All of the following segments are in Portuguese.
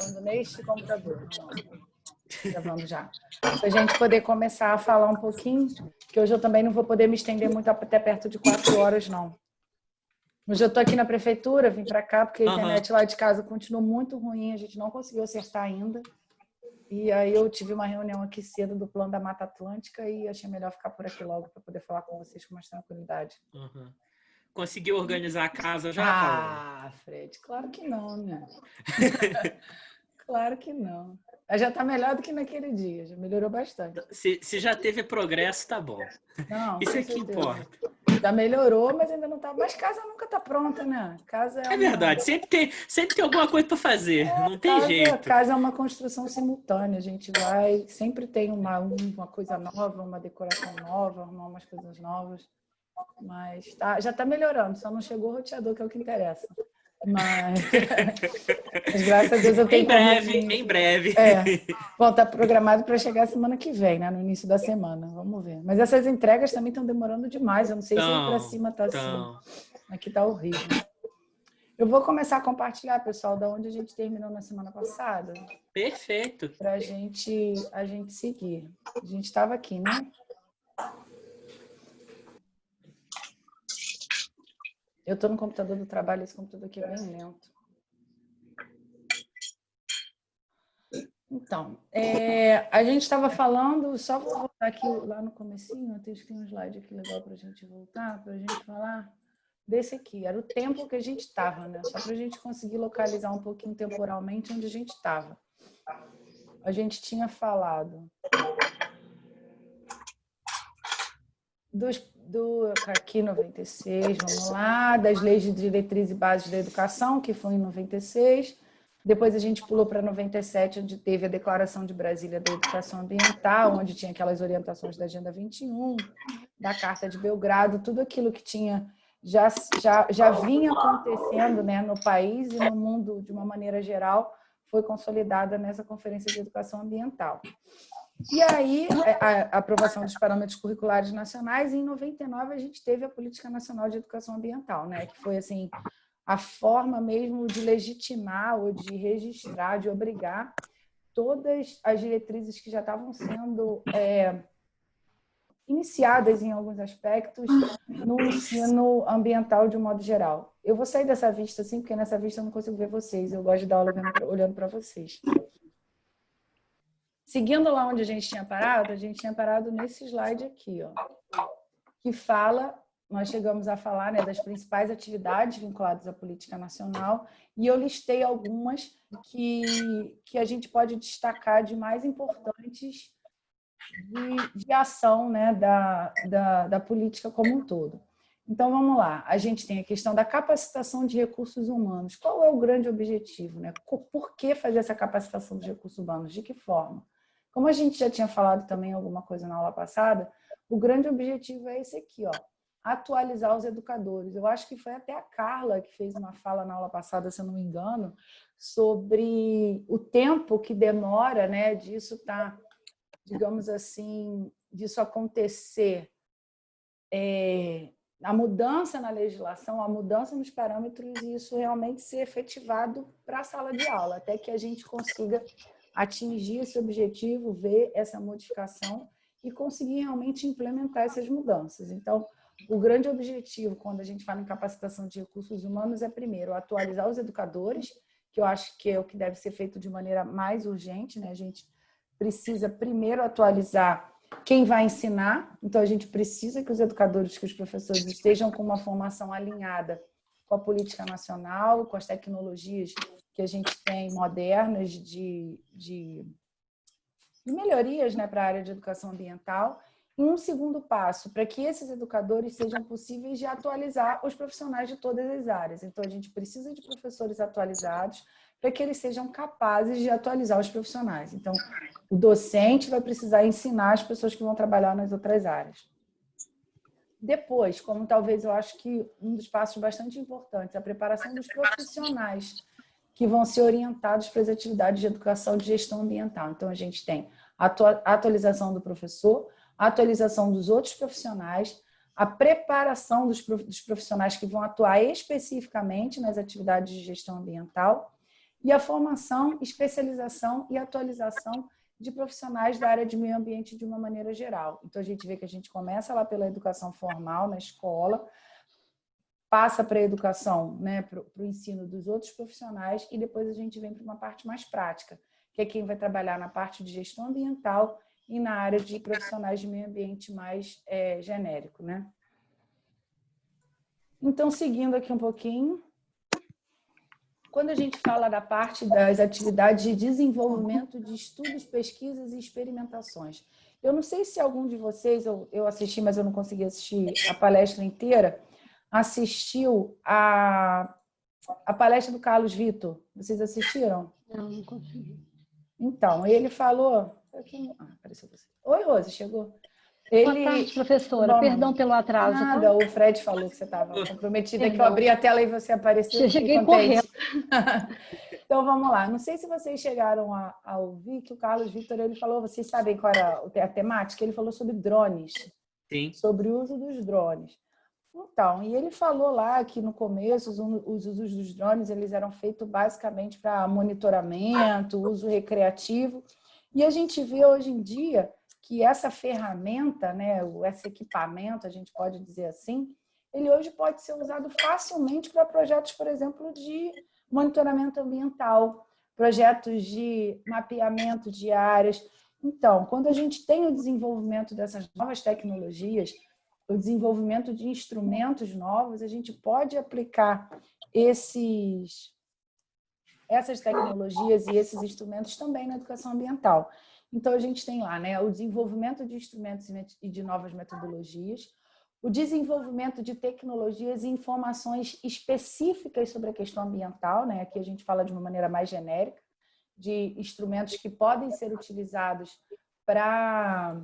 gravando neste computador. Gravando já. Para a gente poder começar a falar um pouquinho, que hoje eu também não vou poder me estender muito até perto de 4 horas, não. Hoje eu estou aqui na prefeitura, vim para cá, porque a internet lá de casa continua muito ruim, a gente não conseguiu acertar ainda. E aí eu tive uma reunião aqui cedo do Plano da Mata Atlântica e achei melhor ficar por aqui logo para poder falar com vocês com mais tranquilidade. Conseguiu organizar a casa já, Paola? Fred, claro que não, né? Claro que não. Já está melhor do que naquele dia, já melhorou bastante. Se já teve progresso, tá bom. Não, isso é que importa. Já melhorou, mas ainda não está. Mas casa nunca está pronta, né? Casa é verdade, sempre tem alguma coisa para fazer, não tem jeito. Casa é uma construção simultânea, a gente vai, sempre tem uma coisa nova, uma decoração nova, umas coisas novas. Mas já está melhorando, só não chegou o roteador, que é o que interessa. Mas graças a Deus eu tenho em breve. Bom, está programado para chegar semana que vem, né? No início da semana, vamos ver. Mas essas entregas também estão demorando demais, eu não sei se aí para cima está assim. Aqui está horrível. Eu vou começar a compartilhar, pessoal, da onde a gente terminou na semana passada. Perfeito. Para a gente seguir. A gente estava aqui, né? Eu estou no computador do trabalho, esse computador aqui é bem lento. Então, a gente estava falando, só vou voltar aqui lá no comecinho, tem um slide aqui legal para a gente voltar, para a gente falar desse aqui. Era o tempo que a gente estava, né? Só para a gente conseguir localizar um pouquinho temporalmente onde a gente estava. A gente tinha falado aqui 96, vamos lá, das leis de diretriz e bases da educação, que foi em 96. Depois a gente pulou para 97, onde teve a Declaração de Brasília da Educação Ambiental, onde tinha aquelas orientações da Agenda 21, da Carta de Belgrado, tudo aquilo que tinha já vinha acontecendo, né, no país e no mundo de uma maneira geral, foi consolidada nessa Conferência de Educação Ambiental. E aí, a aprovação dos parâmetros curriculares nacionais, e em 99 a gente teve a Política Nacional de Educação Ambiental, né, que foi assim a forma mesmo de legitimar ou de registrar, de obrigar todas as diretrizes que já estavam sendo iniciadas em alguns aspectos no ensino ambiental de um modo geral. Eu vou sair dessa vista assim, porque nessa vista eu não consigo ver vocês, eu gosto de dar aula olhando para vocês. Seguindo lá onde a gente tinha parado nesse slide aqui, ó, que fala, nós chegamos a falar, né, das principais atividades vinculadas à política nacional, e eu listei algumas que a gente pode destacar de mais importantes de ação, né, da política como um todo. Então, vamos lá. A gente tem a questão da capacitação de recursos humanos. Qual é o grande objetivo, né? Por que fazer essa capacitação de recursos humanos? De que forma? Como a gente já tinha falado também alguma coisa na aula passada, o grande objetivo é esse aqui, ó, atualizar os educadores. Eu acho que foi até a Carla que fez uma fala na aula passada, se eu não me engano, sobre o tempo que demora, né, disso estar, digamos assim, disso acontecer, a mudança na legislação, a mudança nos parâmetros e isso realmente ser efetivado para a sala de aula, até que a gente consiga atingir esse objetivo, ver essa modificação e conseguir realmente implementar essas mudanças. Então, o grande objetivo, quando a gente fala em capacitação de recursos humanos, é, primeiro, atualizar os educadores, que eu acho que é o que deve ser feito de maneira mais urgente, né? A gente precisa, primeiro, atualizar quem vai ensinar, então a gente precisa que os educadores, que os professores estejam com uma formação alinhada com a política nacional, com as tecnologias que a gente tem modernas de melhorias, né, para a área de educação ambiental. E um segundo passo, para que esses educadores sejam possíveis de atualizar os profissionais de todas as áreas. Então, a gente precisa de professores atualizados para que eles sejam capazes de atualizar os profissionais. Então, o docente vai precisar ensinar as pessoas que vão trabalhar nas outras áreas. Depois, como talvez eu acho que um dos passos bastante importantes, a preparação dos profissionais que vão ser orientados para as atividades de educação de gestão ambiental. Então, a gente tem a atualização do professor, a atualização dos outros profissionais, a preparação dos profissionais que vão atuar especificamente nas atividades de gestão ambiental e a formação, especialização e atualização de profissionais da área de meio ambiente de uma maneira geral. Então, a gente vê que a gente começa lá pela educação formal, na escola, passa para a educação, né, para o ensino dos outros profissionais e depois a gente vem para uma parte mais prática, que é quem vai trabalhar na parte de gestão ambiental e na área de profissionais de meio ambiente mais genérico, né? Então, seguindo aqui um pouquinho, quando a gente fala da parte das atividades de desenvolvimento de estudos, pesquisas e experimentações, eu não sei se algum de vocês, eu assisti, mas eu não consegui assistir a palestra inteira, assistiu a palestra do Carlos Vitor. Vocês assistiram? Não consegui. Então, ele falou... apareceu você. Oi, Rose, chegou? Boa tarde, professora. Perdão pelo atraso. Nada, tá? o Fred falou que você estava comprometida, Perdão. que eu abri a tela e você apareceu. Eu cheguei correndo. Então, vamos lá. Não sei se vocês chegaram a ouvir que o Carlos Vitor ele falou, vocês sabem qual era a temática? Ele falou sobre drones. Sim. Sobre o uso dos drones. Então, e ele falou lá que no começo os usos dos drones eles eram feitos basicamente para monitoramento, uso recreativo, e a gente vê hoje em dia que essa ferramenta, né, esse equipamento, a gente pode dizer assim, ele hoje pode ser usado facilmente para projetos, por exemplo, de monitoramento ambiental, projetos de mapeamento de áreas. Então, quando a gente tem o desenvolvimento dessas novas tecnologias, o desenvolvimento de instrumentos novos, a gente pode aplicar essas tecnologias e esses instrumentos também na educação ambiental. Então, a gente tem lá, né, o desenvolvimento de instrumentos e de novas metodologias, o desenvolvimento de tecnologias e informações específicas sobre a questão ambiental, né? Aqui a gente fala de uma maneira mais genérica, de instrumentos que podem ser utilizados para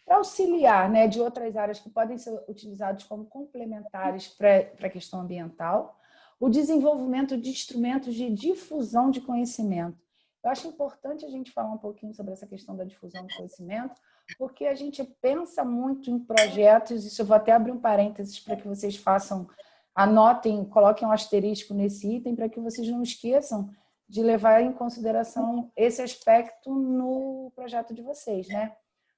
auxiliar, né, de outras áreas que podem ser utilizados como complementares para a questão ambiental, o desenvolvimento de instrumentos de difusão de conhecimento. Eu acho importante a gente falar um pouquinho sobre essa questão da difusão de conhecimento, porque a gente pensa muito em projetos, isso eu vou até abrir um parênteses para que vocês façam, anotem, coloquem um asterisco nesse item, para que vocês não esqueçam de levar em consideração esse aspecto no projeto de vocês, né?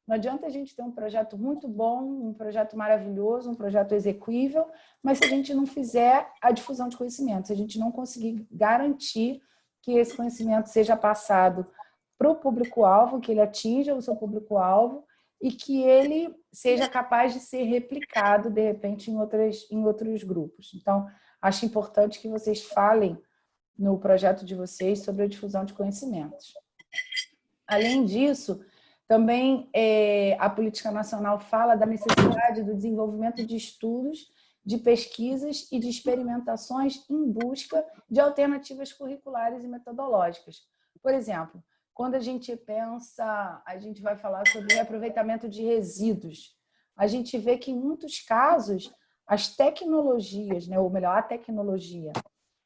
Não adianta a gente ter um projeto muito bom, um projeto maravilhoso, um projeto execuível, mas se a gente não fizer a difusão de conhecimento, se a gente não conseguir garantir que esse conhecimento seja passado para o público-alvo, que ele atinja o seu público-alvo e que ele seja capaz de ser replicado, de repente, em outros grupos. Então, acho importante que vocês falem no projeto de vocês sobre a difusão de conhecimentos. Além disso, também a Política Nacional fala da necessidade do desenvolvimento de estudos, de pesquisas e de experimentações em busca de alternativas curriculares e metodológicas. Por exemplo, quando a gente pensa, a gente vai falar sobre reaproveitamento de resíduos, a gente vê que em muitos casos as tecnologias, né, ou melhor, a tecnologia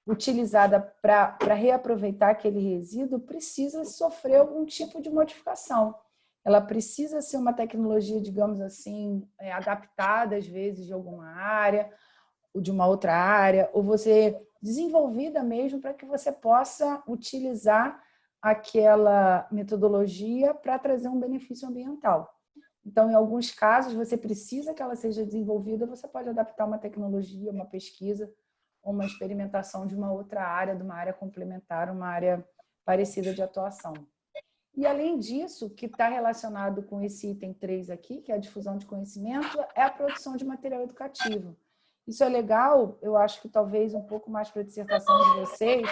utilizada para reaproveitar aquele resíduo precisa sofrer algum tipo de modificação. Ela precisa ser uma tecnologia, digamos assim, adaptada às vezes de alguma área, ou de uma outra área, ou você desenvolvida mesmo para que você possa utilizar aquela metodologia para trazer um benefício ambiental. Então, em alguns casos, você precisa que ela seja desenvolvida, você pode adaptar uma tecnologia, uma pesquisa, ou uma experimentação de uma outra área, de uma área complementar, uma área parecida de atuação. E, além disso, que está relacionado com esse item 3 aqui, que é a difusão de conhecimento, é a produção de material educativo. Isso é legal, eu acho que talvez um pouco mais para a dissertação de vocês,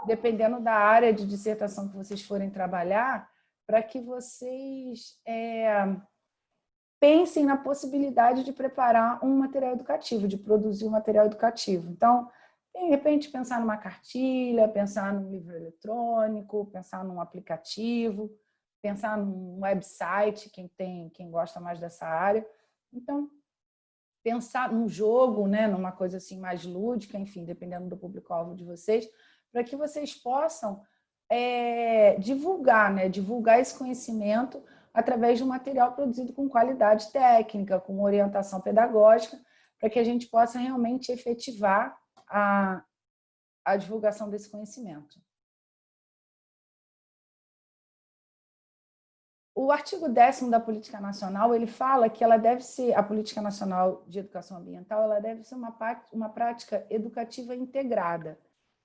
dependendo da área de dissertação que vocês forem trabalhar, para que vocês pensem na possibilidade de preparar um material educativo, de produzir um material educativo. Então, de repente, pensar numa cartilha, pensar num livro eletrônico, pensar num aplicativo, pensar num website, quem gosta mais dessa área. Então, pensar num jogo, né, numa coisa assim mais lúdica, enfim, dependendo do público-alvo de vocês, para que vocês possam divulgar esse conhecimento através de um material produzido com qualidade técnica, com orientação pedagógica, para que a gente possa realmente efetivar a divulgação desse conhecimento. O artigo 10º da Política Nacional, ele fala que ela deve ser, a Política Nacional de Educação Ambiental, ela deve ser uma prática educativa integrada,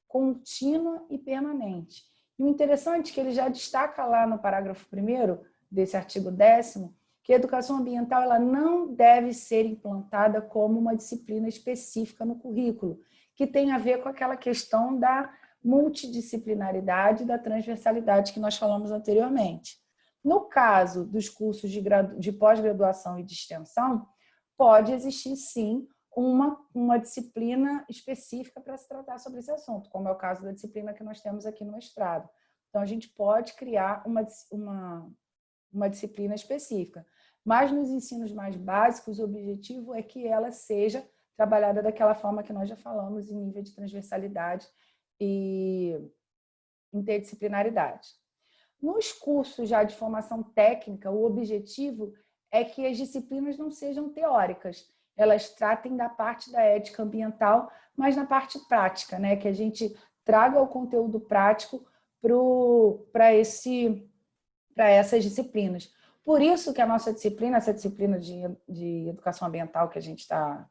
contínua e permanente. E o interessante é que ele já destaca lá no parágrafo 1º desse artigo 10º, que a educação ambiental ela não deve ser implantada como uma disciplina específica no currículo, que tem a ver com aquela questão da multidisciplinaridade e da transversalidade que nós falamos anteriormente. No caso dos cursos de pós-graduação e de extensão, pode existir, sim, uma disciplina específica para se tratar sobre esse assunto, como é o caso da disciplina que nós temos aqui no mestrado. Então, a gente pode criar uma disciplina específica. Mas, nos ensinos mais básicos, o objetivo é que ela seja trabalhada daquela forma que nós já falamos, em nível de transversalidade e interdisciplinaridade. Nos cursos já de formação técnica, o objetivo é que as disciplinas não sejam teóricas, elas tratem da parte da ética ambiental, mas na parte prática, né? Que a gente traga o conteúdo prático para essas disciplinas. Por isso que a nossa disciplina, essa disciplina de educação ambiental que a gente está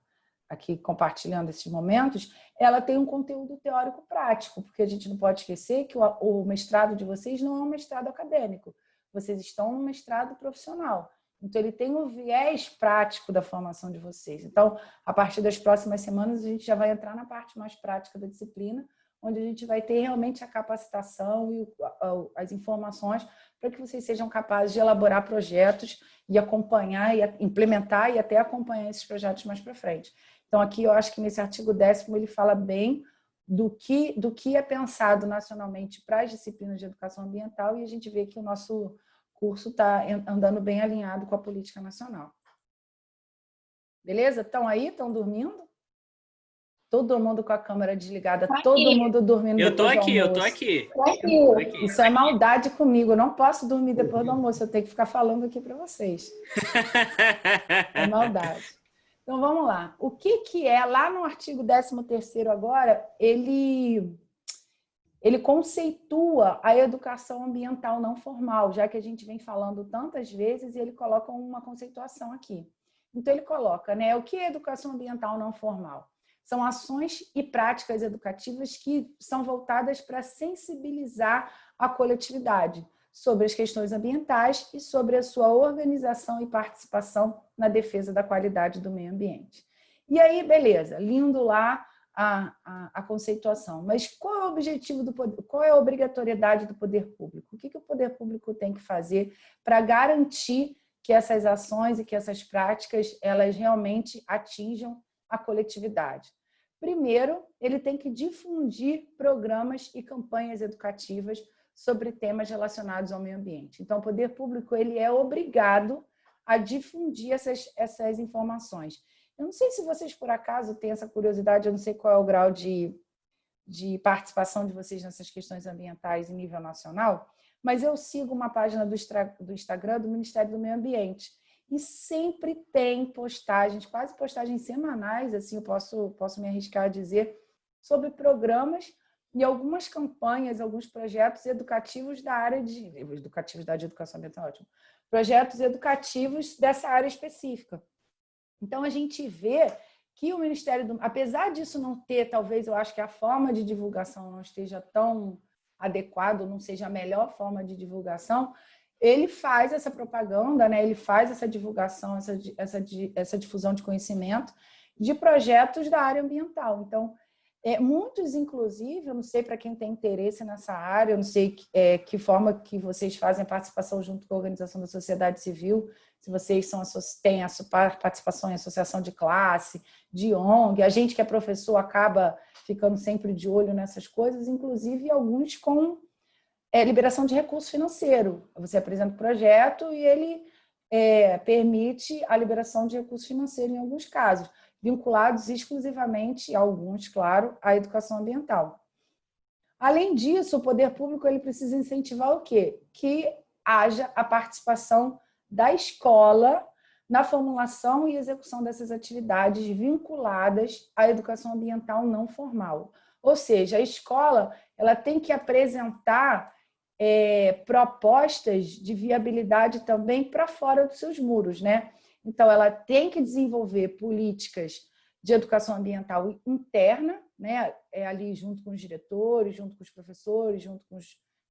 aqui compartilhando esses momentos, ela tem um conteúdo teórico prático, porque a gente não pode esquecer que o mestrado de vocês não é um mestrado acadêmico, vocês estão no mestrado profissional. Então, ele tem o viés prático da formação de vocês. Então, a partir das próximas semanas, a gente já vai entrar na parte mais prática da disciplina, onde a gente vai ter realmente a capacitação e as informações para que vocês sejam capazes de elaborar projetos e acompanhar, e implementar e até acompanhar esses projetos mais para frente. Então, aqui eu acho que nesse artigo 10º ele fala bem do que é pensado nacionalmente para as disciplinas de educação ambiental e a gente vê que o nosso curso está andando bem alinhado com a política nacional. Beleza? Estão aí? Estão dormindo? Todo mundo com a câmera desligada, todo mundo dormindo depois do almoço. Eu tô aqui. Isso é maldade comigo, eu não posso dormir depois do almoço, eu tenho que ficar falando aqui para vocês. É maldade. Então, vamos lá. O que é, lá no artigo 13º agora, ele conceitua a educação ambiental não formal, já que a gente vem falando tantas vezes, e ele coloca uma conceituação aqui. Então, ele coloca, né, o que é educação ambiental não formal? São ações e práticas educativas que são voltadas para sensibilizar a coletividade sobre as questões ambientais e sobre a sua organização e participação na defesa da qualidade do meio ambiente. E aí, beleza, lindo lá a conceituação. Mas qual é o objetivo do poder, qual é a obrigatoriedade do poder público? O que o poder público tem que fazer para garantir que essas ações e que essas práticas elas realmente atinjam a coletividade? Primeiro, ele tem que difundir programas e campanhas educativas sobre temas relacionados ao meio ambiente. Então, o poder público ele é obrigado a difundir essas informações. Eu não sei se vocês, por acaso, têm essa curiosidade, eu não sei qual é o grau de participação de vocês nessas questões ambientais em nível nacional, mas eu sigo uma página do Instagram do Ministério do Meio Ambiente e sempre tem postagens, quase postagens semanais, assim eu posso me arriscar a dizer, sobre programas e algumas campanhas, alguns projetos educativos da área de educação ambiental, ótimo. Projetos educativos dessa área específica. Então, a gente vê que o Ministério apesar disso não ter, talvez, eu acho que a forma de divulgação não esteja tão adequada, não seja a melhor forma de divulgação, ele faz essa propaganda, né? Ele faz essa divulgação, essa difusão de conhecimento de projetos da área ambiental. Então, muitos, inclusive, eu não sei para quem tem interesse nessa área, eu não sei que forma que vocês fazem a participação junto com a organização da sociedade civil, se vocês têm a participação em associação de classe, de ONG, a gente que é professor acaba ficando sempre de olho nessas coisas, inclusive alguns com liberação de recurso financeiro. Você apresenta o projeto e ele permite a liberação de recurso financeiro em alguns casos, vinculados exclusivamente, alguns, claro, à educação ambiental. Além disso, o poder público ele precisa incentivar o quê? Que haja a participação da escola na formulação e execução dessas atividades vinculadas à educação ambiental não formal. Ou seja, a escola ela tem que apresentar propostas de viabilidade também para fora dos seus muros, né? Então, ela tem que desenvolver políticas de educação ambiental interna, né? Ali junto com os diretores, junto com os professores, junto com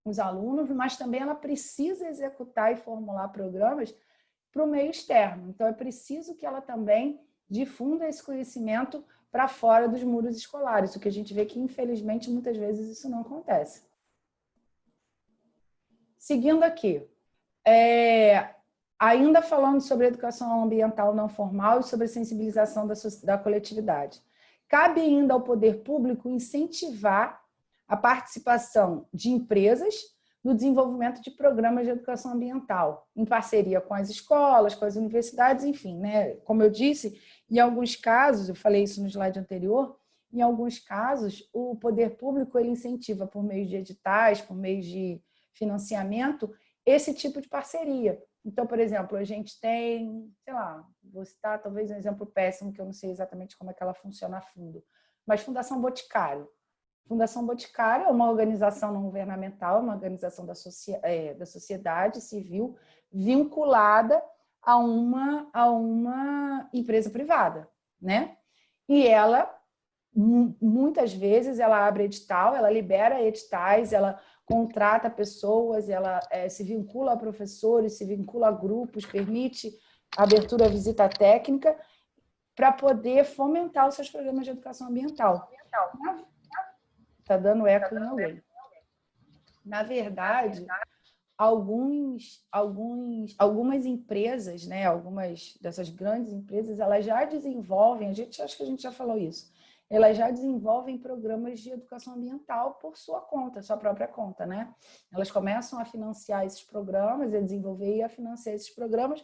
os alunos, mas também ela precisa executar e formular programas para o meio externo. Então, é preciso que ela também difunda esse conhecimento para fora dos muros escolares, o que a gente vê que, infelizmente, muitas vezes isso não acontece. Seguindo aqui, ainda falando sobre educação ambiental não formal e sobre a sensibilização da coletividade. Cabe ainda ao poder público incentivar a participação de empresas no desenvolvimento de programas de educação ambiental, em parceria com as escolas, com as universidades, enfim, né? Como eu disse, em alguns casos, eu falei isso no slide anterior, em alguns casos, o poder público ele incentiva por meio de editais, por meio de financiamento, esse tipo de parceria. Então, por exemplo, a gente tem, sei lá, vou citar talvez um exemplo péssimo, que eu não sei exatamente como é que ela funciona a fundo, mas Fundação Boticário. Fundação Boticário é uma organização não governamental, uma organização da sociedade civil vinculada a uma empresa privada, né? E ela, muitas vezes, ela abre edital, ela libera editais, ela contrata pessoas, ela se vincula a professores, se vincula a grupos, permite a abertura à visita técnica para poder fomentar os seus programas de educação ambiental. Está dando eco em alguém. Na verdade, algumas empresas, né, algumas dessas grandes empresas, elas já desenvolvem, acho que a gente já falou isso, elas já desenvolvem programas de educação ambiental por sua conta, sua própria conta, né? Elas começam a financiar esses programas, a desenvolver e a financiar esses programas.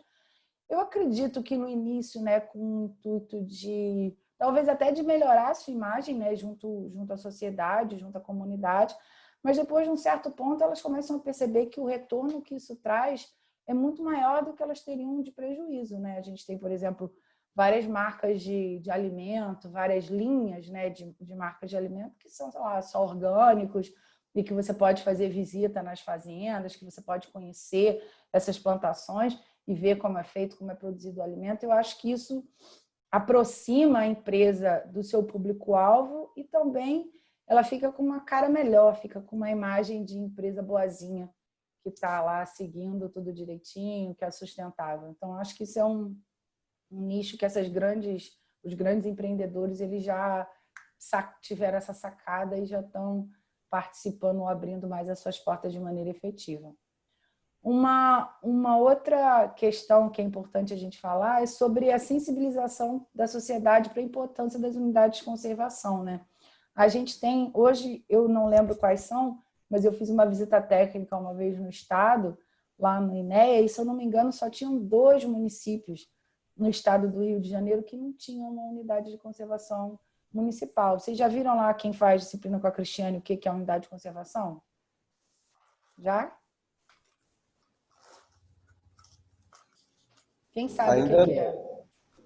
Eu acredito que no início, né, com o intuito de, talvez até de melhorar a sua imagem, né, junto à sociedade, junto à comunidade, mas depois de um certo ponto elas começam a perceber que o retorno que isso traz é muito maior do que elas teriam de prejuízo, né? A gente tem, por exemplo, várias marcas de alimento, várias linhas, né, de marcas de alimento que são, sei lá, só orgânicos e que você pode fazer visita nas fazendas, que você pode conhecer essas plantações e ver como é feito, como é produzido o alimento. Eu acho que isso aproxima a empresa do seu público-alvo e também ela fica com uma cara melhor, fica com uma imagem de empresa boazinha, que está lá seguindo tudo direitinho, que é sustentável. Então, acho que isso é um nicho que os grandes empreendedores eles já tiveram essa sacada e já estão participando ou abrindo mais as suas portas de maneira efetiva. Uma outra questão que é importante a gente falar é sobre a sensibilização da sociedade para a importância das unidades de conservação, né? A gente tem, hoje, eu não lembro quais são, mas eu fiz uma visita técnica uma vez no estado, lá no INEA, e, se eu não me engano, só tinham 2 municípios no estado do Rio de Janeiro que não tinham uma unidade de conservação municipal. Vocês já viram lá quem faz disciplina com a Cristiane o que é a unidade de conservação? Já? Quem sabe o que é?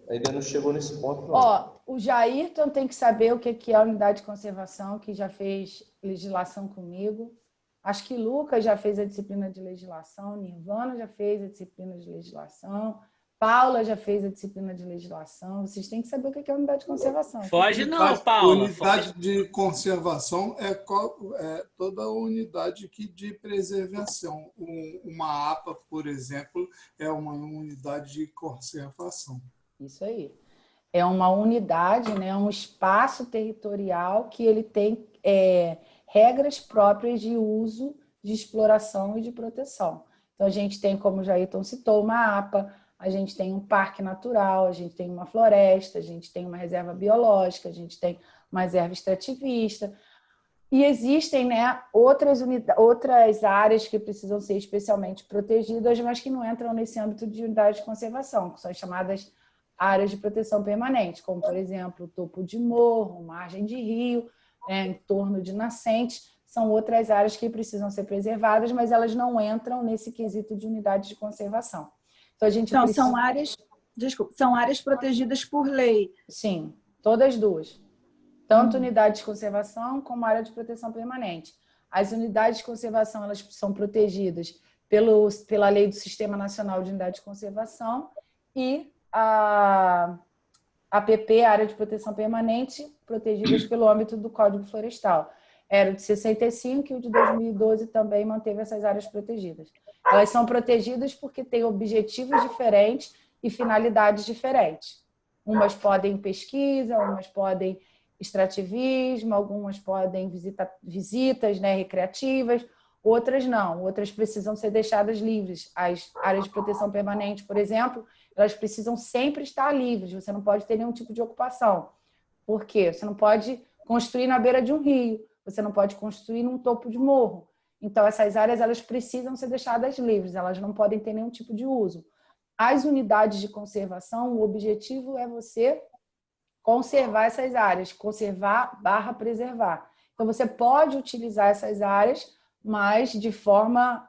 Ainda não chegou nesse ponto, não. Ó, o Jairton tem que saber o que é a unidade de conservação, que já fez legislação comigo. Acho que Lucas já fez a disciplina de legislação, Nirvana já fez a disciplina de legislação, Paula já fez a disciplina de legislação. Vocês têm que saber o que é a unidade de conservação. Foge não, Paula. Unidade de conservação é toda a unidade de preservação. Uma APA, por exemplo, é uma unidade de conservação. Isso aí. É uma unidade, né, um espaço territorial que ele tem regras próprias de uso, de exploração e de proteção. Então, a gente tem, como o Jairton citou, uma APA, a gente tem um parque natural, a gente tem uma floresta, a gente tem uma reserva biológica, a gente tem uma reserva extrativista. E existem, né, outras áreas que precisam ser especialmente protegidas, mas que não entram nesse âmbito de unidade de conservação, que são as chamadas áreas de proteção permanente, como, por exemplo, topo de morro, margem de rio, entorno de nascentes, são outras áreas que precisam ser preservadas, mas elas não entram nesse quesito de unidade de conservação. Então, a gente precisa... são áreas protegidas por lei. Sim, todas duas. tanto unidades de conservação como área de proteção permanente. As unidades de conservação elas são protegidas pela Lei do Sistema Nacional de Unidades de Conservação e a APP, Área de Proteção Permanente, protegidas pelo âmbito do Código Florestal. Era o de 65 e o de 2012 também manteve essas áreas protegidas. Elas são protegidas porque têm objetivos diferentes e finalidades diferentes. Umas podem pesquisa, umas podem extrativismo, algumas podem visitas, né, recreativas, outras não. Outras precisam ser deixadas livres. As áreas de proteção permanente, por exemplo, elas precisam sempre estar livres. Você não pode ter nenhum tipo de ocupação. Por quê? Você não pode construir na beira de um rio. Você não pode construir num topo de morro. Então, essas áreas elas precisam ser deixadas livres. Elas não podem ter nenhum tipo de uso. As unidades de conservação, o objetivo é você conservar essas áreas, conservar/preservar. Então, você pode utilizar essas áreas, mas de forma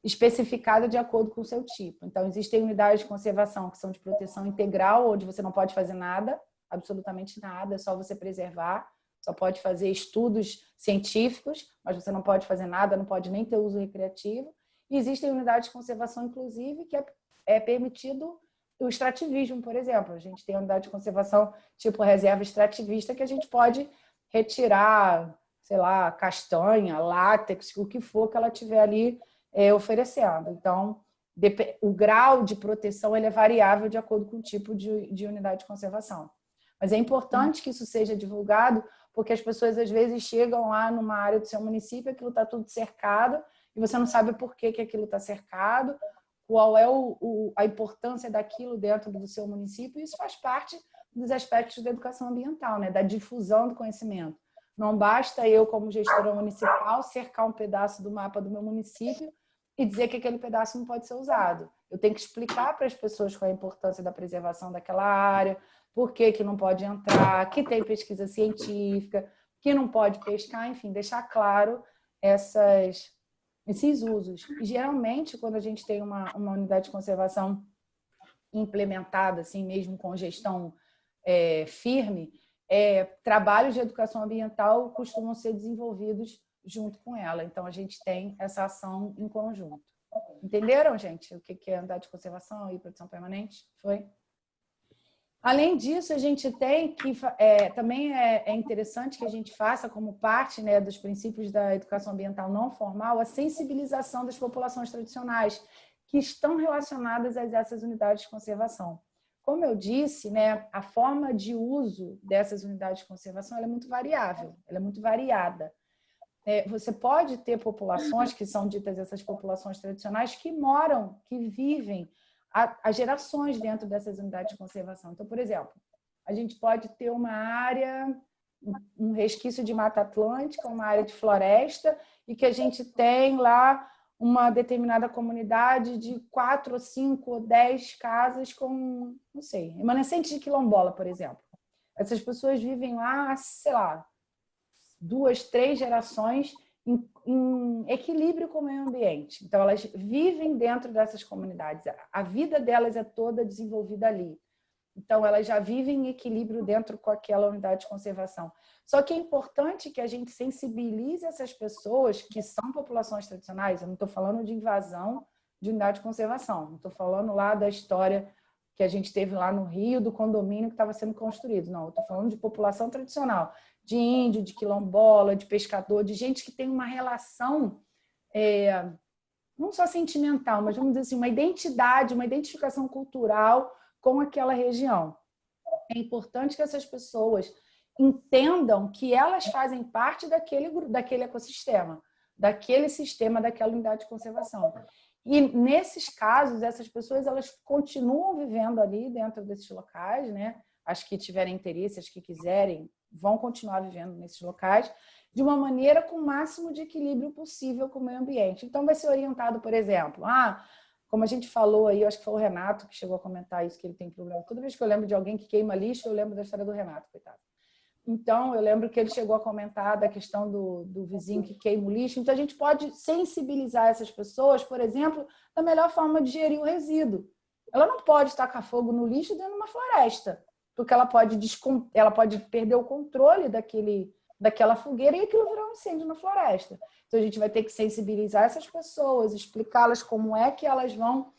especificada de acordo com o seu tipo. Então, existem unidades de conservação que são de proteção integral, onde você não pode fazer nada, absolutamente nada, é só você preservar, só pode fazer estudos científicos, mas você não pode fazer nada, não pode nem ter uso recreativo. E existem unidades de conservação, inclusive, que é permitido o extrativismo, por exemplo. A gente tem unidade de conservação tipo reserva extrativista que a gente pode retirar, sei lá, castanha, látex, o que for que ela tiver ali oferecendo. Então, o grau de proteção ele é variável de acordo com o tipo de unidade de conservação. Mas é importante que isso seja divulgado, porque as pessoas às vezes chegam lá numa área do seu município, aquilo está tudo cercado, e você não sabe por que aquilo está cercado, qual é a importância daquilo dentro do seu município, e isso faz parte dos aspectos da educação ambiental, né? Da difusão do conhecimento. Não basta eu, como gestora municipal, cercar um pedaço do mapa do meu município e dizer que aquele pedaço não pode ser usado. Eu tenho que explicar para as pessoas qual é a importância da preservação daquela área, por que não pode entrar, que tem pesquisa científica, que não pode pescar, enfim, deixar claro esses usos. E, geralmente, quando a gente tem uma unidade de conservação implementada, assim mesmo com gestão firme, trabalhos de educação ambiental costumam ser desenvolvidos junto com ela. Então, a gente tem essa ação em conjunto. Entenderam, gente, o que é unidade de conservação e proteção permanente? Foi? Além disso, a gente tem que também é interessante que a gente faça como parte, né, dos princípios da educação ambiental não formal a sensibilização das populações tradicionais que estão relacionadas a essas unidades de conservação. Como eu disse, né, a forma de uso dessas unidades de conservação ela é muito variável, ela é muito variada. Você pode ter populações que são ditas essas populações tradicionais que moram, que vivem há gerações dentro dessas unidades de conservação. Então, por exemplo, a gente pode ter uma área, um resquício de Mata Atlântica, uma área de floresta, e que a gente tem lá uma determinada comunidade de 4, 5 ou 10 casas com, não sei, remanescentes de quilombola, por exemplo. Essas pessoas vivem lá, sei lá, 2, 3 gerações em equilíbrio com o meio ambiente. Então, elas vivem dentro dessas comunidades. A vida delas é toda desenvolvida ali. Então, elas já vivem em equilíbrio dentro com aquela unidade de conservação. Só que é importante que a gente sensibilize essas pessoas que são populações tradicionais. Eu não estou falando de invasão de unidade de conservação. Não estou falando lá da história que a gente teve lá no Rio, do condomínio que estava sendo construído. Não, eu estou falando de população tradicional, de índio, de quilombola, de pescador, de gente que tem uma relação, não só sentimental, mas vamos dizer assim, uma identidade, uma identificação cultural com aquela região. É importante que essas pessoas entendam que elas fazem parte daquele ecossistema, daquele sistema, daquela unidade de conservação. E, nesses casos, essas pessoas elas continuam vivendo ali dentro desses locais, né? As que tiverem interesse, as que quiserem, vão continuar vivendo nesses locais de uma maneira com o máximo de equilíbrio possível com o meio ambiente. Então, vai ser orientado, por exemplo, como a gente falou aí, eu acho que foi o Renato que chegou a comentar isso, que ele tem problema. Toda vez que eu lembro de alguém que queima lixo, eu lembro da história do Renato, coitado. Então, eu lembro que ele chegou a comentar da questão do vizinho que queima o lixo. Então, a gente pode sensibilizar essas pessoas, por exemplo, da melhor forma de gerir o resíduo. Ela não pode tacar fogo no lixo dentro de uma floresta. porque ela pode perder o controle daquela fogueira e aquilo virar um incêndio na floresta. Então, a gente vai ter que sensibilizar essas pessoas, explicá-las como é que elas vão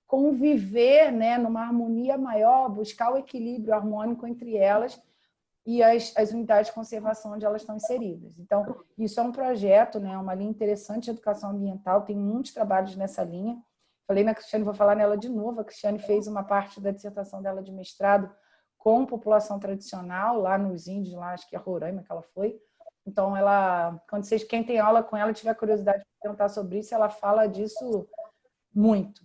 conviver, né, numa harmonia maior, buscar o equilíbrio harmônico entre elas e as unidades de conservação onde elas estão inseridas. Então, isso é um projeto, né, uma linha interessante de educação ambiental, tem muitos trabalhos nessa linha. Falei na Cristiane, vou falar nela de novo. A Cristiane fez uma parte da dissertação dela de mestrado com população tradicional, lá nos índios, lá acho que é Roraima que ela foi. Então, quem tem aula com ela tiver curiosidade de perguntar sobre isso, ela fala disso muito.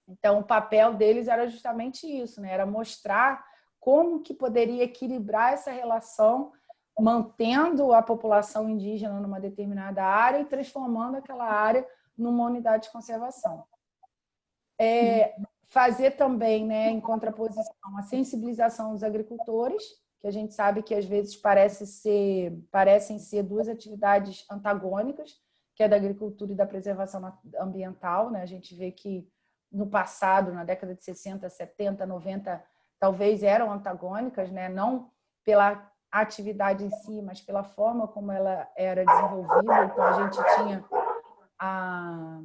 Então, o papel deles era justamente isso, né? Era mostrar como que poderia equilibrar essa relação, mantendo a população indígena numa determinada área e transformando aquela área numa unidade de conservação. Fazer também, né, em contraposição, a sensibilização dos agricultores, que a gente sabe que às vezes parecem ser duas atividades antagônicas, que é da agricultura e da preservação ambiental, né? A gente vê que no passado, na década de 60, 70, 90, talvez eram antagônicas, né? Não pela atividade em si, mas pela forma como ela era desenvolvida. Então, a gente tinha a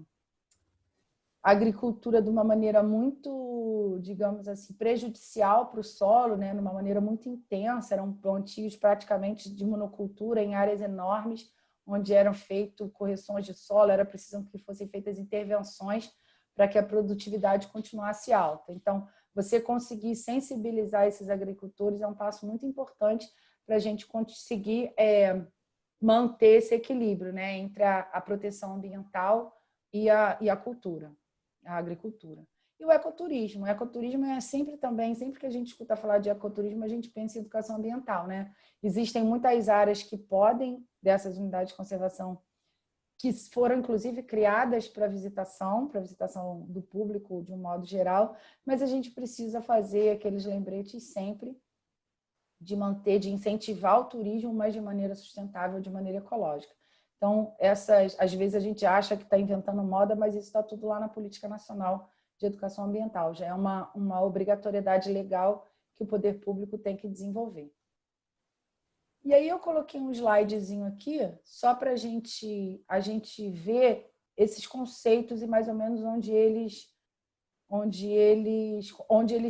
agricultura de uma maneira muito, digamos assim, prejudicial para o solo, né? De uma maneira muito intensa, eram plantios praticamente de monocultura em áreas enormes, onde eram feitas correções de solo, era preciso que fossem feitas intervenções para que a produtividade continuasse alta. Então, você conseguir sensibilizar esses agricultores é um passo muito importante para a gente conseguir manter esse equilíbrio, né, entre a proteção ambiental e a cultura, a agricultura. E o ecoturismo. O ecoturismo é sempre que a gente escuta falar de ecoturismo, a gente pensa em educação ambiental, né? Existem muitas áreas que podem, dessas unidades de conservação, que foram, inclusive, criadas para visitação do público de um modo geral, mas a gente precisa fazer aqueles lembretes sempre de de incentivar o turismo, mas de maneira sustentável, de maneira ecológica. Então, às vezes a gente acha que está inventando moda, mas isso está tudo lá na Política Nacional de Educação Ambiental. Já é uma obrigatoriedade legal que o poder público tem que desenvolver. E aí eu coloquei um slidezinho aqui, só para a gente ver esses conceitos e mais ou menos onde eles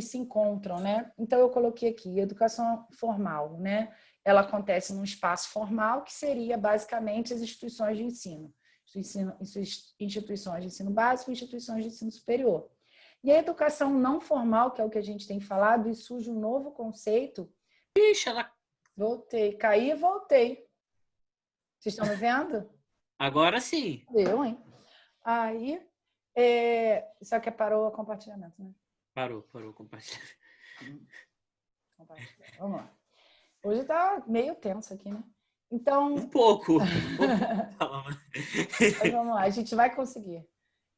se encontram, né? Então eu coloquei aqui educação formal, né? Ela acontece num espaço formal, que seria basicamente as instituições de ensino, instituições de ensino básico e instituições de ensino superior. E a educação não formal, que é o que a gente tem falado, e surge um novo conceito. Ixi, ela... Voltei, caí e voltei. Vocês estão me vendo? Agora sim. Deu, hein? Aí, só que parou o compartilhamento, né? Parou o compartilhamento. Vamos lá. Hoje está meio tenso aqui, né? Então... Um pouco. Mas vamos lá, a gente vai conseguir.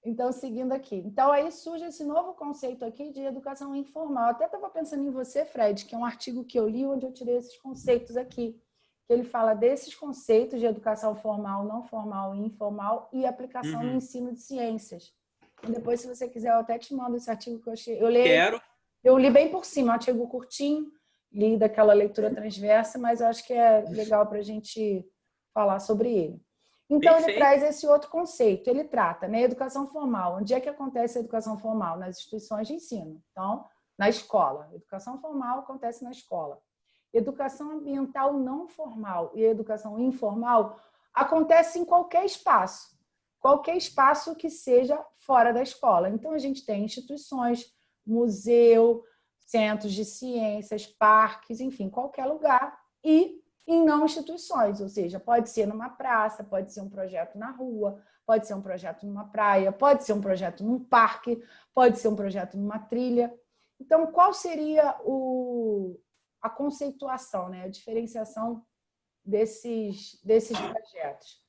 Então, seguindo aqui. Então, aí surge esse novo conceito aqui de educação informal. Até estava pensando em você, Fred, que é um artigo que eu li onde eu tirei esses conceitos aqui. Que ele fala desses conceitos de educação formal, não formal e informal e aplicação no ensino de ciências. E depois, se você quiser, eu até te mando esse artigo que eu achei. Eu li bem por cima, um artigo curtinho, li daquela leitura transversa, mas eu acho que é legal para a gente falar sobre ele. Então, ele traz esse outro conceito. Ele trata, né, educação formal. Onde é que acontece a educação formal? Nas instituições de ensino. Então, na escola. Educação formal acontece na escola. Educação ambiental não formal e educação informal acontece em qualquer espaço que seja fora da escola. Então, a gente tem instituições, museu, centros de ciências, parques, enfim, qualquer lugar, e em não instituições, ou seja, pode ser numa praça, pode ser um projeto na rua, pode ser um projeto numa praia, pode ser um projeto num parque, pode ser um projeto numa trilha. Então, qual seria a conceituação, né? A diferenciação desses projetos?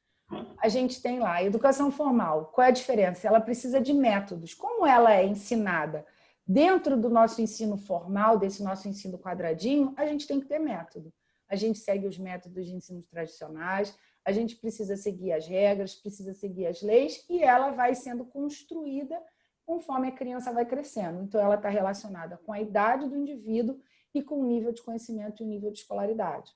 A gente tem lá a educação formal. Qual é a diferença? Ela precisa de métodos. Como ela é ensinada dentro do nosso ensino formal, desse nosso ensino quadradinho, a gente tem que ter método. A gente segue os métodos de ensino tradicionais, a gente precisa seguir as regras, precisa seguir as leis, e ela vai sendo construída conforme a criança vai crescendo. Então, ela está relacionada com a idade do indivíduo e com o nível de conhecimento e o nível de escolaridade.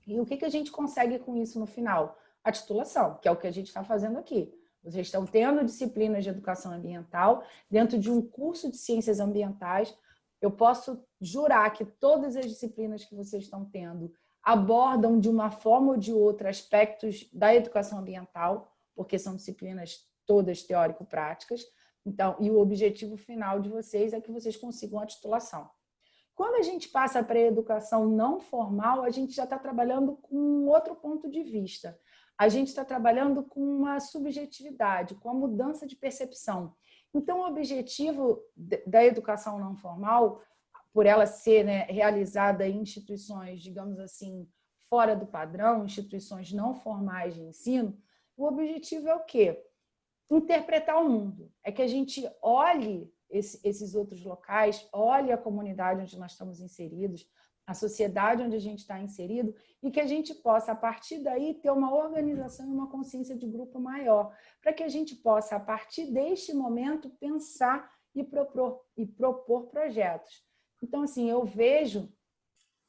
E o que a gente consegue com isso no final? A titulação, que é o que a gente está fazendo aqui. Vocês estão tendo disciplinas de educação ambiental dentro de um curso de ciências ambientais. Eu posso jurar que todas as disciplinas que vocês estão tendo abordam de uma forma ou de outra aspectos da educação ambiental, porque são disciplinas todas teórico-práticas. Então, e o objetivo final de vocês é que vocês consigam a titulação. Quando a gente passa para a educação não formal, a gente já está trabalhando com um outro ponto de vista. A gente está trabalhando com uma subjetividade, com a mudança de percepção. Então, o objetivo da educação não formal, por ela ser, né, realizada em instituições, digamos assim, fora do padrão, instituições não formais de ensino, o objetivo é o quê? Interpretar o mundo. É que a gente olhe esses outros locais, olhe a comunidade onde nós estamos inseridos, a sociedade onde a gente está inserido, e que a gente possa, a partir daí, ter uma organização e uma consciência de grupo maior, para que a gente possa, a partir deste momento, pensar e propor projetos. Então, assim, eu vejo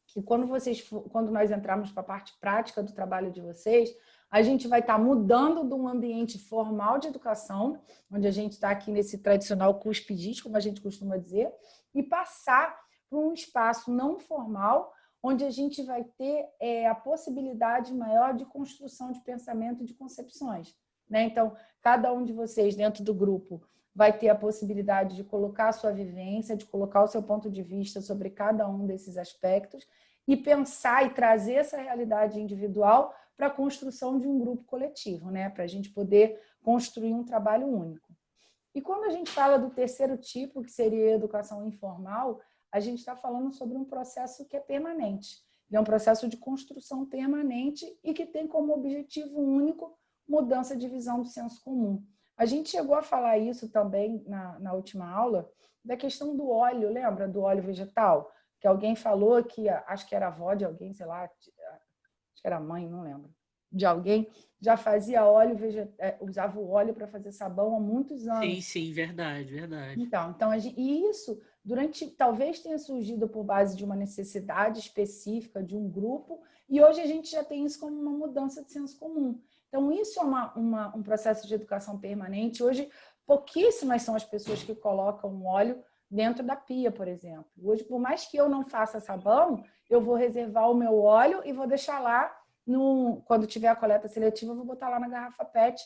que quando nós entrarmos para a parte prática do trabalho de vocês, a gente vai estar mudando de um ambiente formal de educação, onde a gente está aqui nesse tradicional cuspidis, como a gente costuma dizer, e passar para um espaço não formal, onde a gente vai ter a possibilidade maior de construção de pensamento e de concepções, né? Então, cada um de vocês dentro do grupo vai ter a possibilidade de colocar a sua vivência, de colocar o seu ponto de vista sobre cada um desses aspectos e pensar e trazer essa realidade individual para a construção de um grupo coletivo, né? Para a gente poder construir um trabalho único. E quando a gente fala do terceiro tipo, que seria a educação informal, a gente está falando sobre um processo que é permanente. Ele é um processo de construção permanente e que tem como objetivo único mudança de visão do senso comum. A gente chegou a falar isso também na última aula, da questão do óleo, lembra? Do óleo vegetal? Que alguém falou que, acho que era avó de alguém, sei lá, acho que era mãe, não lembro, de alguém, já fazia óleo vegetal, usava o óleo para fazer sabão há muitos anos. Sim, verdade. Então e isso, talvez tenha surgido por base de uma necessidade específica de um grupo, e hoje a gente já tem isso como uma mudança de senso comum. Então, isso é um processo de educação permanente. Hoje, pouquíssimas são as pessoas que colocam óleo dentro da pia, por exemplo. Hoje, por mais que eu não faça sabão, eu vou reservar o meu óleo e vou deixar lá, quando tiver a coleta seletiva, eu vou botar lá na garrafa PET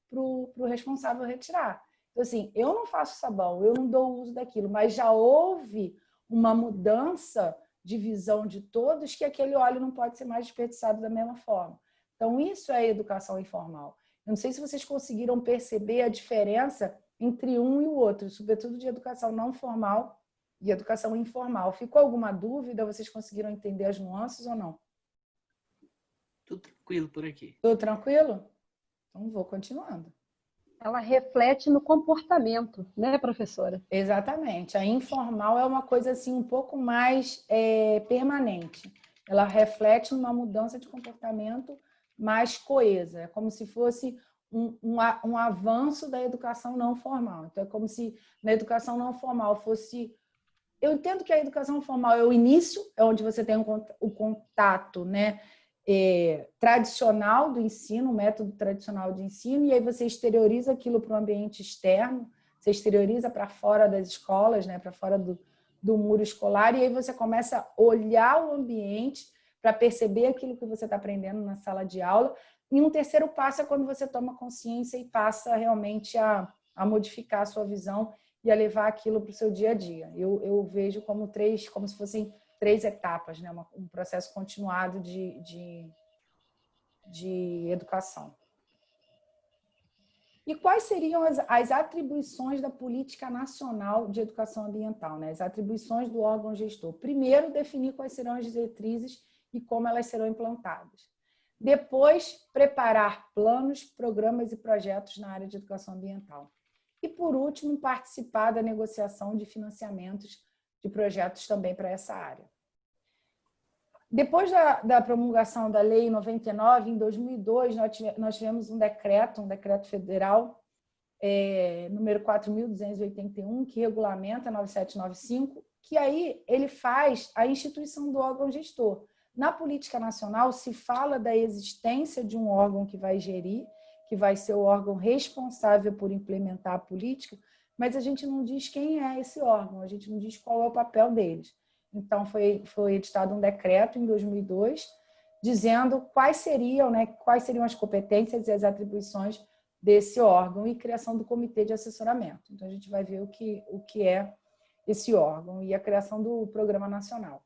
para o responsável retirar. Então, assim, eu não faço sabão, eu não dou uso daquilo, mas já houve uma mudança de visão de todos que aquele óleo não pode ser mais desperdiçado da mesma forma. Então, isso é educação informal. Eu não sei se vocês conseguiram perceber a diferença entre um e o outro, sobretudo de educação não formal e educação informal. Ficou alguma dúvida? Vocês conseguiram entender as nuances ou não? Tudo tranquilo por aqui. Tudo tranquilo? Então, vou continuando. Ela reflete no comportamento, né, professora? Exatamente. A informal é uma coisa assim um pouco mais permanente. Ela reflete uma mudança de comportamento mais coesa. É como se fosse um avanço da educação não formal. Então, é como se na educação não formal fosse... Eu entendo que a educação formal é o início, é onde você tem o contato, né, tradicional do ensino, o método tradicional de ensino, e aí você exterioriza aquilo para o ambiente externo, você exterioriza para fora das escolas, né, para fora do muro escolar, e aí você começa a olhar o ambiente para perceber aquilo que você está aprendendo na sala de aula. E um terceiro passo é quando você toma consciência e passa realmente a modificar a sua visão e a levar aquilo para o seu dia a dia. Eu vejo como se fossem 3 etapas, né? Um processo continuado de educação. E quais seriam as atribuições da Política Nacional de Educação Ambiental, né? As atribuições do órgão gestor? Primeiro, definir quais serão as diretrizes e como elas serão implantadas. Depois, preparar planos, programas e projetos na área de educação ambiental. E, por último, participar da negociação de financiamentos de projetos também para essa área. Depois da promulgação da Lei 99, em 2002, nós tivemos um decreto federal número 4.281, que regulamenta 9795, que aí ele faz a instituição do órgão gestor. Na política nacional, se fala da existência de um órgão que vai gerir, que vai ser o órgão responsável por implementar a política, mas a gente não diz quem é esse órgão, a gente não diz qual é o papel deles. Então, foi editado um decreto em 2002, dizendo quais seriam as competências e as atribuições desse órgão e criação do comitê de assessoramento. Então, a gente vai ver o que é esse órgão e a criação do Programa Nacional.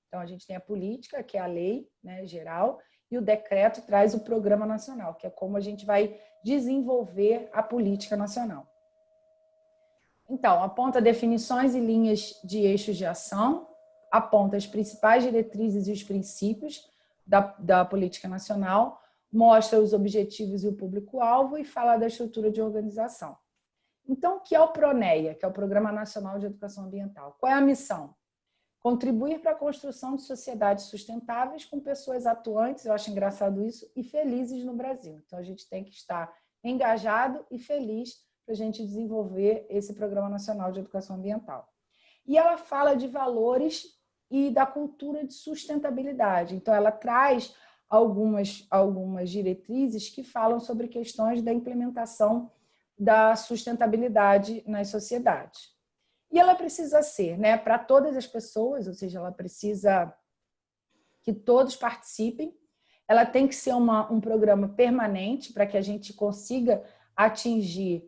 Então, a gente tem a política, que é a lei, né, geral, e o decreto traz o Programa Nacional, que é como a gente vai desenvolver a política nacional. Então, aponta definições e linhas de eixos de ação, aponta as principais diretrizes e os princípios da política nacional, mostra os objetivos e o público-alvo e fala da estrutura de organização. Então, o que é o PRONEA, que é o Programa Nacional de Educação Ambiental? Qual é a missão? Contribuir para a construção de sociedades sustentáveis com pessoas atuantes, eu acho engraçado isso, e felizes no Brasil. Então, a gente tem que estar engajado e feliz para a gente desenvolver esse Programa Nacional de Educação Ambiental. E ela fala de valores e da cultura de sustentabilidade. Então, ela traz algumas diretrizes que falam sobre questões da implementação da sustentabilidade nas sociedades. E ela precisa ser, né, para todas as pessoas, ou seja, ela precisa que todos participem. Ela tem que ser um programa permanente para que a gente consiga atingir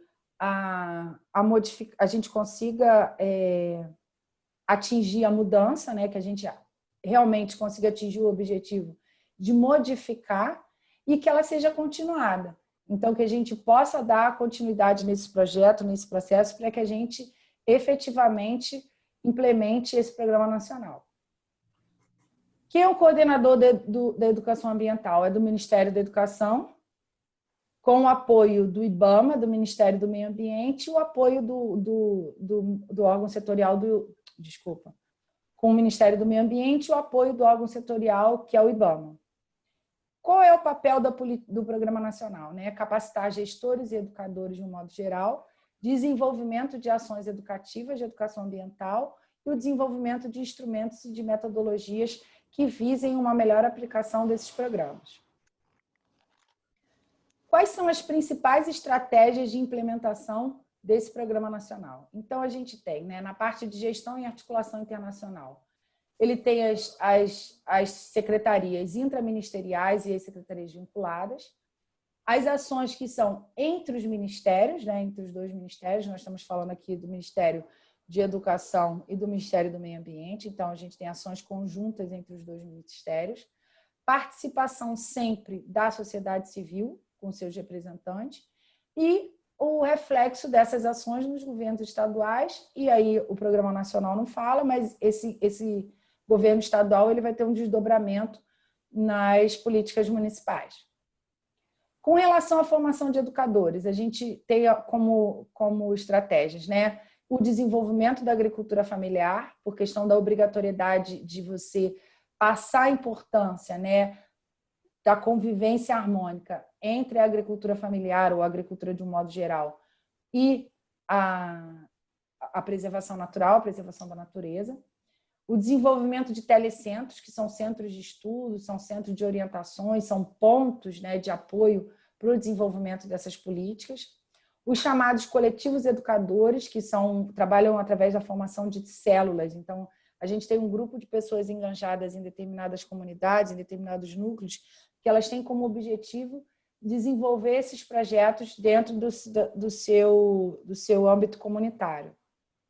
atingir a mudança, né, que a gente realmente consiga atingir o objetivo de modificar e que ela seja continuada. Então, que a gente possa dar continuidade nesse projeto, nesse processo, para que a gente efetivamente implemente esse programa nacional. Quem é o coordenador da educação ambiental? É do Ministério da Educação, com o apoio do IBAMA, do Ministério do Meio Ambiente, e o apoio do órgão setorial com o Ministério do Meio Ambiente e o apoio do órgão setorial, que é o IBAMA. Qual é o papel do Programa Nacional? Capacitar gestores e educadores de um modo geral, desenvolvimento de ações educativas de educação ambiental e o desenvolvimento de instrumentos e de metodologias que visem uma melhor aplicação desses programas. Quais são as principais estratégias de implementação desse Programa Nacional? Então, a gente tem, na parte de gestão e articulação internacional, ele tem as secretarias intraministeriais e as secretarias vinculadas, as ações que são entre os ministérios, entre os dois ministérios, nós estamos falando aqui do Ministério de Educação e do Ministério do Meio Ambiente, então a gente tem ações conjuntas entre os dois ministérios, participação sempre da sociedade civil, com seus representantes, e o reflexo dessas ações nos governos estaduais, e aí o Programa Nacional não fala, mas esse governo estadual ele vai ter um desdobramento nas políticas municipais. Com relação à formação de educadores, a gente tem como estratégias, o desenvolvimento da agricultura familiar, por questão da obrigatoriedade de você passar a importância, da convivência harmônica entre a agricultura familiar ou a agricultura de um modo geral e a preservação natural, a preservação da natureza. O desenvolvimento de telecentros, que são centros de estudo, são centros de orientações, são pontos de apoio para o desenvolvimento dessas políticas. Os chamados coletivos educadores, que trabalham através da formação de células. Então, a gente tem um grupo de pessoas engajadas em determinadas comunidades, em determinados núcleos, que elas têm como objetivo desenvolver esses projetos dentro do seu âmbito comunitário.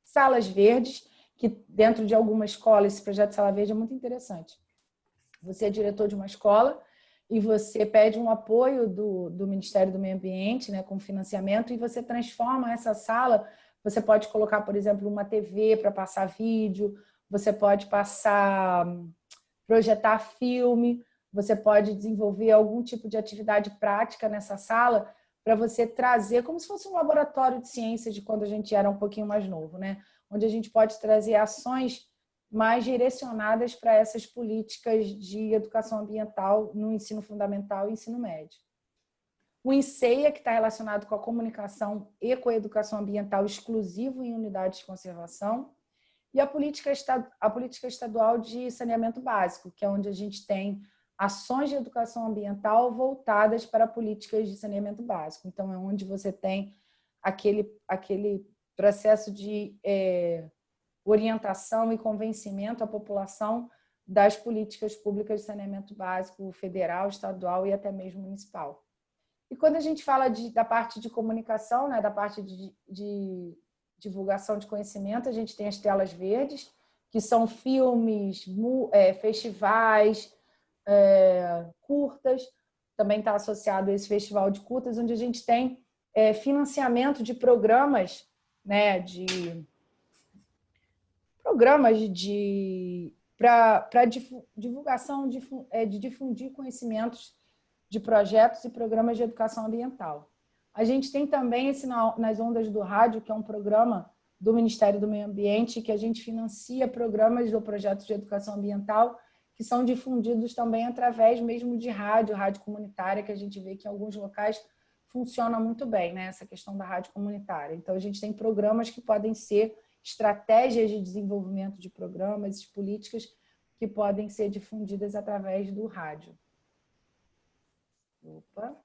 Salas verdes, que dentro de alguma escola, esse projeto Sala Verde é muito interessante. Você é diretor de uma escola e você pede um apoio do Ministério do Meio Ambiente, com financiamento, e você transforma essa sala, você pode colocar, por exemplo, uma TV para passar vídeo, você pode projetar filme, você pode desenvolver algum tipo de atividade prática nessa sala para você trazer, como se fosse um laboratório de ciências de quando a gente era um pouquinho mais novo, onde a gente pode trazer ações mais direcionadas para essas políticas de educação ambiental no ensino fundamental e ensino médio. o INSEA, que está relacionado com a comunicação e com a educação ambiental exclusivo em unidades de conservação, e a política estadual de saneamento básico, que é onde a gente tem ações de educação ambiental voltadas para políticas de saneamento básico. Então, é onde você tem aquele processo de orientação e convencimento à população das políticas públicas de saneamento básico federal, estadual e até mesmo municipal. E quando a gente fala da parte de comunicação, né, da parte de divulgação de conhecimento, a gente tem as telas verdes, que são filmes, festivais, curtas. Também está associado a esse festival de curtas, onde a gente tem financiamento de programas, né, para divulgação, de difundir conhecimentos de projetos e programas de educação ambiental. A gente tem também esse Nas Ondas do Rádio, que é um programa do Ministério do Meio Ambiente, que a gente financia programas ou projetos de educação ambiental que são difundidos também através mesmo de rádio comunitária, que a gente vê que em alguns locais funciona muito bem, né? Essa questão da rádio comunitária. Então, a gente tem programas que podem ser estratégias de desenvolvimento de programas e políticas que podem ser difundidas através do rádio. Opa!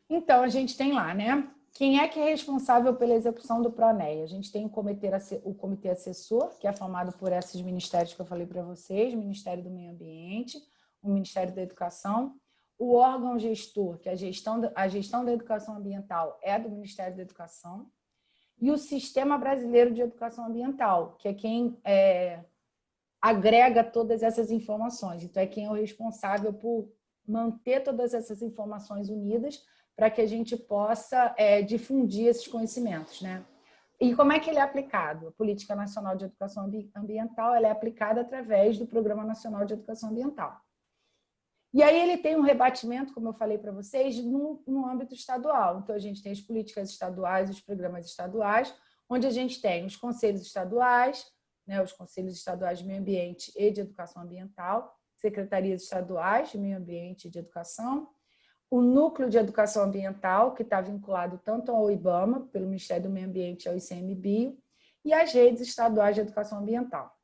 Então, a gente tem lá, né? Quem é que é responsável pela execução do PRONEA? A gente tem o comitê assessor, que é formado por esses ministérios que eu falei para vocês, o Ministério do Meio Ambiente, o Ministério da Educação, o órgão gestor, que a gestão da educação ambiental é do Ministério da Educação, e o Sistema Brasileiro de Educação Ambiental, que é quem agrega todas essas informações. Então, é quem é o responsável por manter todas essas informações unidas para que a gente possa difundir esses conhecimentos, né? E como é que ele é aplicado? A Política Nacional de Educação Ambiental ela é aplicada através do Programa Nacional de Educação Ambiental. E aí ele tem um rebatimento, como eu falei para vocês, no âmbito estadual. Então, a gente tem as políticas estaduais, os programas estaduais, onde a gente tem os conselhos estaduais, né, os conselhos estaduais de meio ambiente e de educação ambiental, secretarias estaduais de meio ambiente e de educação, o núcleo de educação ambiental, que está vinculado tanto ao IBAMA, pelo Ministério do Meio Ambiente, ao ICMBio, e as redes estaduais de educação ambiental.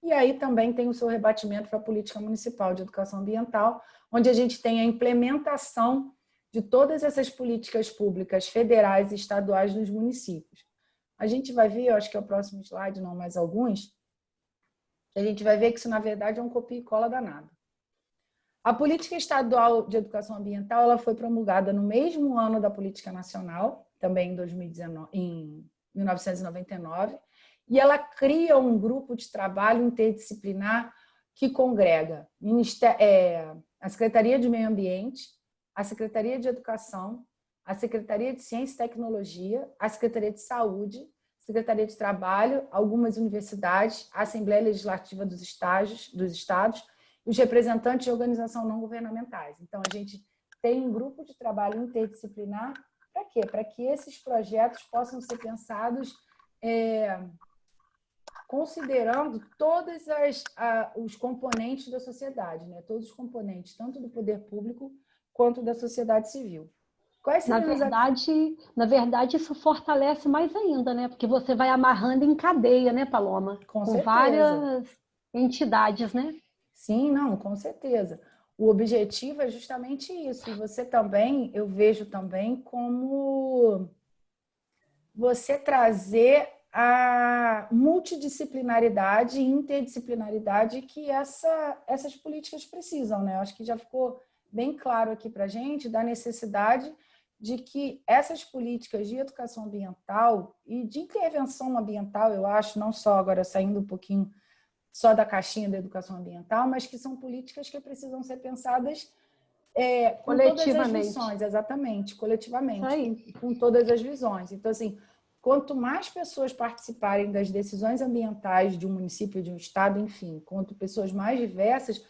E aí também tem o seu rebatimento para a política municipal de educação ambiental, onde a gente tem a implementação de todas essas políticas públicas federais e estaduais nos municípios. A gente vai ver, eu acho que é o próximo slide, não mais alguns, que a gente vai ver que isso, na verdade, é um copia e cola danado. A Política Estadual de Educação Ambiental ela foi promulgada no mesmo ano da Política Nacional, também em 1999, e ela cria um grupo de trabalho interdisciplinar que congrega a Secretaria de Meio Ambiente, a Secretaria de Educação, a Secretaria de Ciência e Tecnologia, a Secretaria de Saúde, a Secretaria de Trabalho, algumas universidades, a Assembleia Legislativa dos Estados, os representantes de organizações não governamentais. Então, a gente tem um grupo de trabalho interdisciplinar para quê? Para que esses projetos possam ser pensados considerando todos os componentes da sociedade, né? Todos os componentes, tanto do poder público quanto da sociedade civil. Na verdade, isso fortalece mais ainda, né? Porque você vai amarrando em cadeia, né, Paloma? Com várias entidades, né? Sim, não, com certeza. O objetivo é justamente isso. E você também, eu vejo também como você trazer a multidisciplinaridade e interdisciplinaridade que essas políticas precisam, né? Eu acho que já ficou bem claro aqui para a gente da necessidade de que essas políticas de educação ambiental e de intervenção ambiental, eu acho, não só agora saindo um pouquinho só da caixinha da educação ambiental, mas que são políticas que precisam ser pensadas com todas as visões, exatamente, coletivamente, com todas as visões. Então, assim, quanto mais pessoas participarem das decisões ambientais de um município, de um estado, enfim, quanto pessoas mais diversas,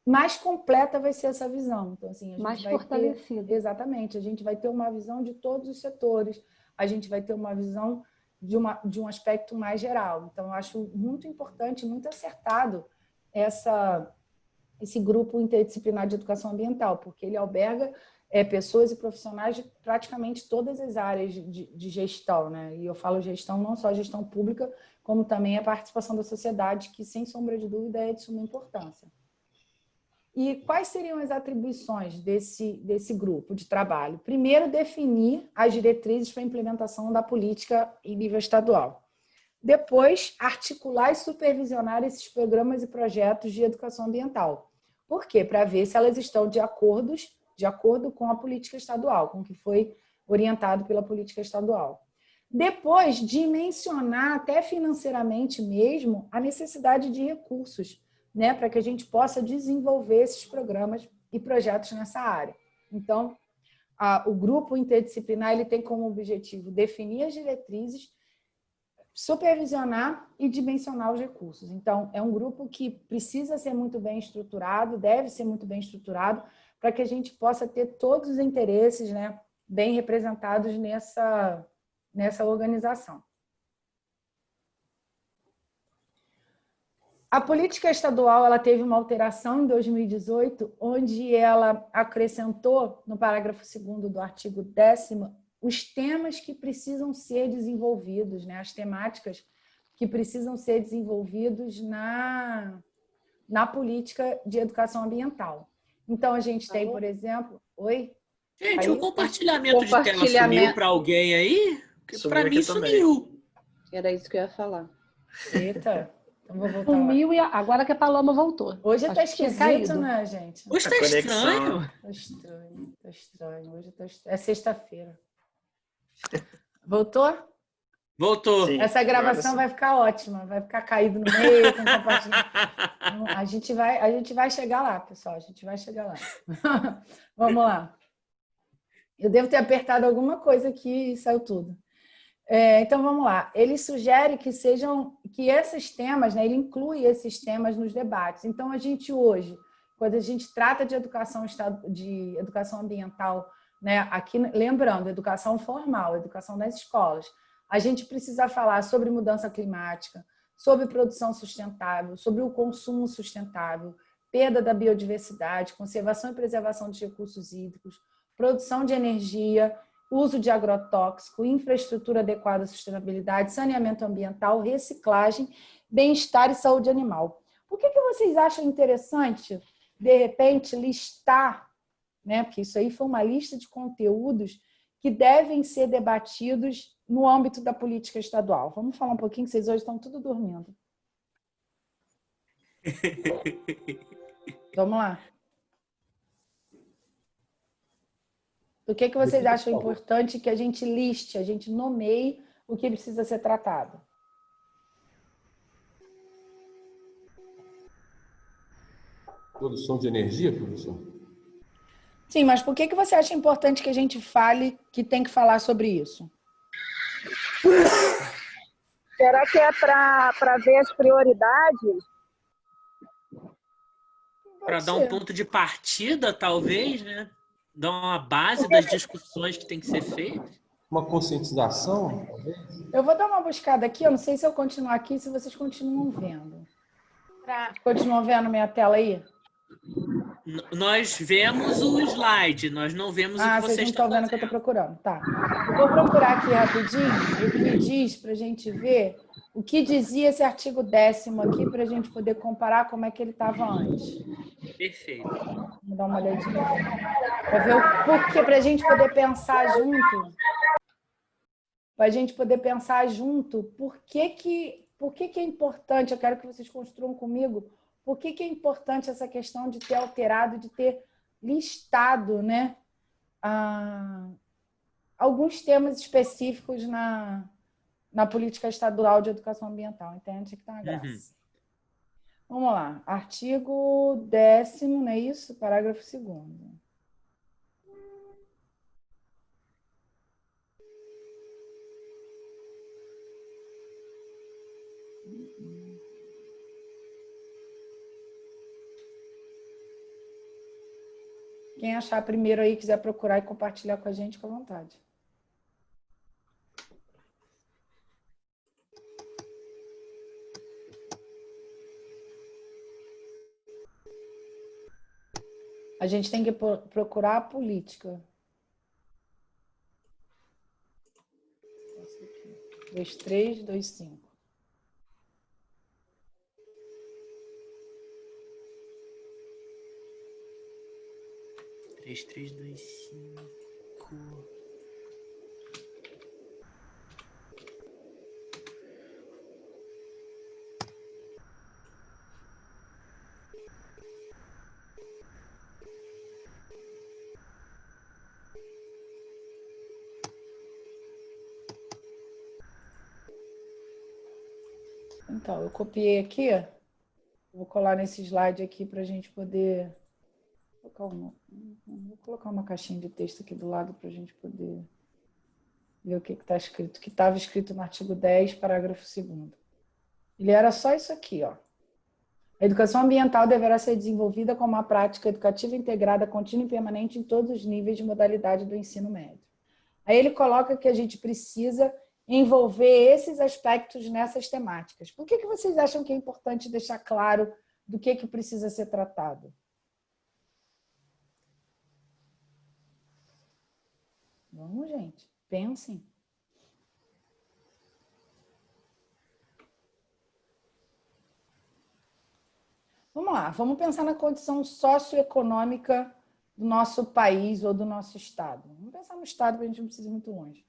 mais completa vai ser essa visão. Então, assim, a gente mais vai fortalecida. Exatamente, a gente vai ter uma visão de todos os setores, a gente vai ter uma visão de um aspecto mais geral. Então, eu acho muito importante, muito acertado esse grupo interdisciplinar de educação ambiental, porque ele alberga pessoas e profissionais de praticamente todas as áreas de gestão, né? E eu falo gestão, não só gestão pública, como também a participação da sociedade, que, sem sombra de dúvida, é de suma importância. E quais seriam as atribuições desse grupo de trabalho? Primeiro, definir as diretrizes para a implementação da política em nível estadual. Depois, articular e supervisionar esses programas e projetos de educação ambiental. Por quê? Para ver se elas estão de acordo com a política estadual, com o que foi orientado pela política estadual. Depois, dimensionar, até financeiramente mesmo, a necessidade de recursos, né, para que a gente possa desenvolver esses programas e projetos nessa área. Então, o grupo interdisciplinar ele tem como objetivo definir as diretrizes, supervisionar e dimensionar os recursos. Então, é um grupo que precisa ser muito bem estruturado, deve ser muito bem estruturado, para que a gente possa ter todos os interesses, né, bem representados nessa organização. A política estadual ela teve uma alteração em 2018, onde ela acrescentou, no parágrafo 2º do artigo 10º, os temas que precisam ser desenvolvidos, né? As temáticas que precisam ser desenvolvidos na política de educação ambiental. Então, a gente tem, por exemplo... Oi? Gente, Aí? o compartilhamento de tela sumiu para alguém aí? Para mim sumiu. Era isso que eu ia falar. Eita... Então vou voltar Sumiu lá. E agora que a Paloma voltou. Hoje Acho está que tinha esquisito, caído. né, gente? Hoje está estranho. Está estranho, está estranho. Hoje tá estranho. É sexta-feira. Voltou? Voltou. Sim, Essa gravação vai ficar ótima. Vai ficar caído no meio, com compartilhamento. A gente vai chegar lá, pessoal. A gente vai chegar lá. Vamos lá. Eu devo ter apertado alguma coisa aqui e saiu tudo. Então, vamos lá. Ele sugere que esses temas, né, ele inclui esses temas nos debates. Então, a gente hoje, quando a gente trata de educação ambiental, né, aqui, lembrando, educação formal, educação nas escolas, a gente precisa falar sobre mudança climática, sobre produção sustentável, sobre o consumo sustentável, perda da biodiversidade, conservação e preservação de recursos hídricos, produção de energia, uso de agrotóxico, infraestrutura adequada à sustentabilidade, saneamento ambiental, reciclagem, bem-estar e saúde animal. Por que vocês acham interessante, de repente, listar, né? Porque isso aí foi uma lista de conteúdos que devem ser debatidos no âmbito da política estadual? Vamos falar um pouquinho, que vocês hoje estão tudo dormindo. Vamos lá. O que vocês acham importante que a gente liste, a gente nomeie o que precisa ser tratado? Produção de energia, professor? Sim, mas por que você acha importante que a gente fale, que tem que falar sobre isso? Será que é para ver as prioridades? Para dar um ponto de partida, talvez, né? Dar uma base das discussões que tem que ser feitas. Uma conscientização, talvez? Eu vou dar uma buscada aqui, eu não sei se eu continuar aqui, se vocês continuam vendo. Continuam vendo minha tela aí? Nós vemos o slide, nós não vemos o que vocês não estão estão vendo o que eu estou procurando. Tá. Eu vou procurar aqui rapidinho o que diz para a gente ver o que dizia esse artigo 10º aqui para a gente poder comparar como é que ele estava antes. Perfeito. Vamos dar uma olhadinha. Para ver o porquê, para a gente poder pensar junto. Para a gente poder pensar junto por que é importante, eu quero que vocês construam comigo, por que é importante essa questão de ter alterado, de ter listado, né, alguns temas específicos na política estadual de educação ambiental. Entende que está uma graça. Vamos lá. Artigo 10º, não é isso? Parágrafo 2º. Quem achar primeiro aí, quiser procurar e compartilhar com a gente, fica à vontade. A gente tem que procurar a política. 2325. Três, três, dois, cinco. Então, eu copiei aqui, vou colar nesse slide aqui para a gente poder vou colocar uma caixinha de texto aqui do lado para a gente poder ver o que está escrito, que estava escrito no artigo 10, parágrafo 2º. Ele era só isso aqui, ó. A educação ambiental deverá ser desenvolvida como uma prática educativa integrada, contínua e permanente em todos os níveis de modalidade do ensino médio. Aí ele coloca que a gente precisa envolver esses aspectos nessas temáticas. Por que vocês acham que é importante deixar claro do que precisa ser tratado? Vamos, gente, pensem. Vamos lá, vamos pensar na condição socioeconômica do nosso país ou do nosso estado. Vamos pensar no estado, para a gente não precisa ir muito longe.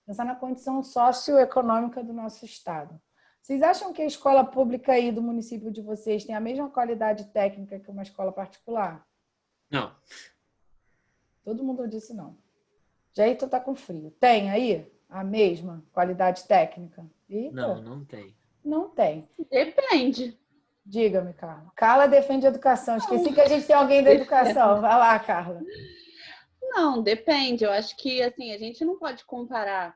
Pensar na condição socioeconômica do nosso estado. Vocês acham que a escola pública aí do município de vocês tem a mesma qualidade técnica que uma escola particular? Não. Todo mundo disse não. Jair, tá com frio. Tem aí a mesma qualidade técnica? Eita. Não, não tem. Não tem. Depende. Diga-me, Carla. Carla defende a educação. Esqueci que a gente tem alguém da educação. Vai lá, Carla. Não, depende. Eu acho que assim, a gente não pode comparar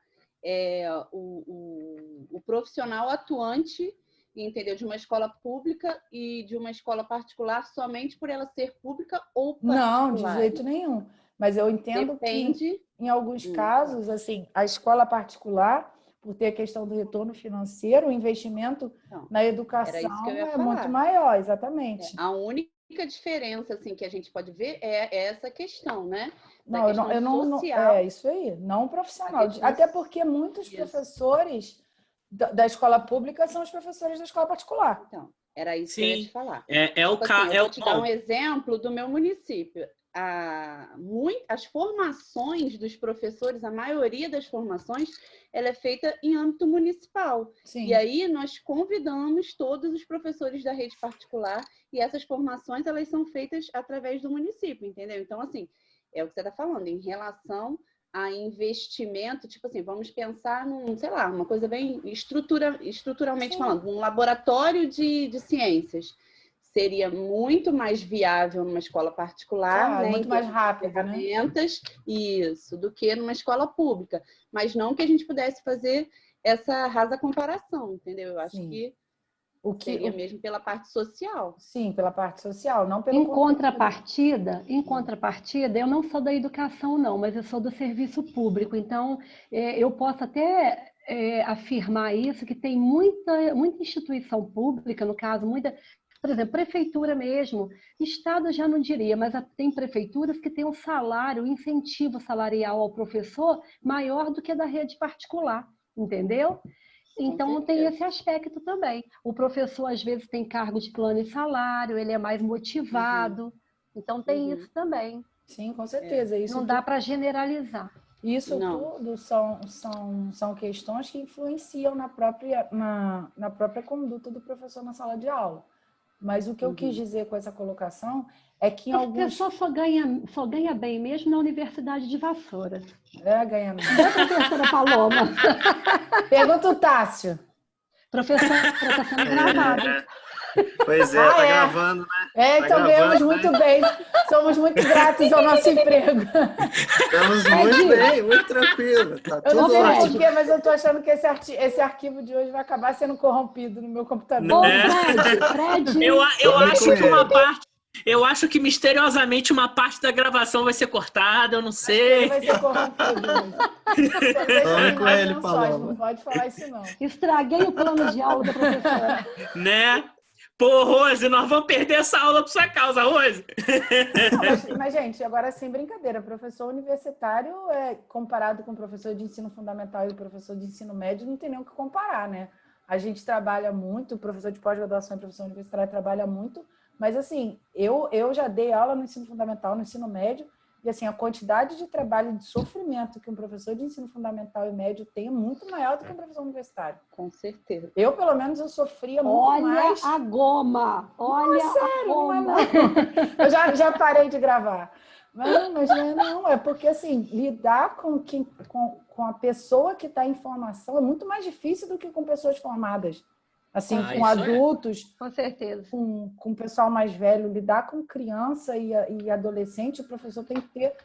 o profissional atuante, entendeu, de uma escola pública e de uma escola particular somente por ela ser pública ou particular. Não, de jeito nenhum. Mas eu entendo que, em alguns casos, assim, a escola particular, por ter a questão do retorno financeiro, o investimento na educação é muito maior, exatamente. A única diferença assim, que a gente pode ver é essa questão, né? Não, eu não social. É isso aí, não profissional. Até porque muitos professores da escola pública são os professores da escola particular. Então, era isso que eu ia te falar. Eu vou te dar um exemplo do meu município. As formações dos professores, a maioria das formações, ela é feita em âmbito municipal. Sim. E aí nós convidamos todos os professores da rede particular e essas formações elas são feitas através do município, entendeu? Então, assim, é o que você está falando, em relação a investimento, tipo assim, vamos pensar num, sei lá, uma coisa bem estruturalmente falando, um laboratório de ciências. Seria muito mais viável numa escola particular, né, muito mais rápido, ferramentas, isso, do que numa escola pública. Mas não que a gente pudesse fazer essa rasa comparação, entendeu? Eu acho que seria mesmo pela parte social. Sim, pela parte social, não pelo Em contrapartida, eu não sou da educação, não, mas eu sou do serviço público. Então, eu posso até afirmar isso, que tem muita instituição pública, no caso, por exemplo, prefeitura mesmo, estado já não diria, mas tem prefeituras que têm um salário, um incentivo salarial ao professor maior do que da rede particular, entendeu? Então, tem esse aspecto também. O professor, às vezes, tem cargo de plano e salário, ele é mais motivado. Então, tem isso também. Sim, com certeza. Isso não dá para generalizar. Isso tudo são questões que influenciam na própria conduta do professor na sala de aula. Mas o que eu quis dizer com essa colocação é que em alguns... O professor só ganha bem mesmo na Universidade de Vassoura. Ganha mesmo. É a professora Paloma. Pergunta o Tássio. Professor, está sendo gravado. Pois tá gravando, né? Então ganhamos muito bem. Somos muito gratos ao nosso emprego. Estamos muito bem, muito tranquilo. Tá eu não sei ótimo. porquê, mas eu estou achando que esse arquivo de hoje vai acabar sendo corrompido no meu computador. Fred. Eu acho que misteriosamente uma parte da gravação vai ser cortada, eu não sei. Vai ser corrompido. Fala com ele, Paloma. Não pode falar isso, não. Estraguei o plano de aula da professora. Né? Pô, Rose, nós vamos perder essa aula por sua causa, Rose. Mas, gente, agora sem brincadeira, professor universitário, comparado com o professor de ensino fundamental e o professor de ensino médio, não tem nem o que comparar, né? A gente trabalha muito, o professor de pós-graduação e professor universitário trabalha muito, mas, assim, eu já dei aula no ensino fundamental, no ensino médio, e, assim, a quantidade de trabalho e de sofrimento que um professor de ensino fundamental e médio tem é muito maior do que um professor universitário. Com certeza. Eu, pelo menos, eu sofria muito mais. Olha a goma! Olha a goma! Não é, não. Eu já parei de gravar. Mas não, é porque, assim, lidar com a pessoa que está em formação é muito mais difícil do que com pessoas formadas. Assim, com adultos, com certeza, com o pessoal mais velho, lidar com criança e adolescente, o professor tem que ter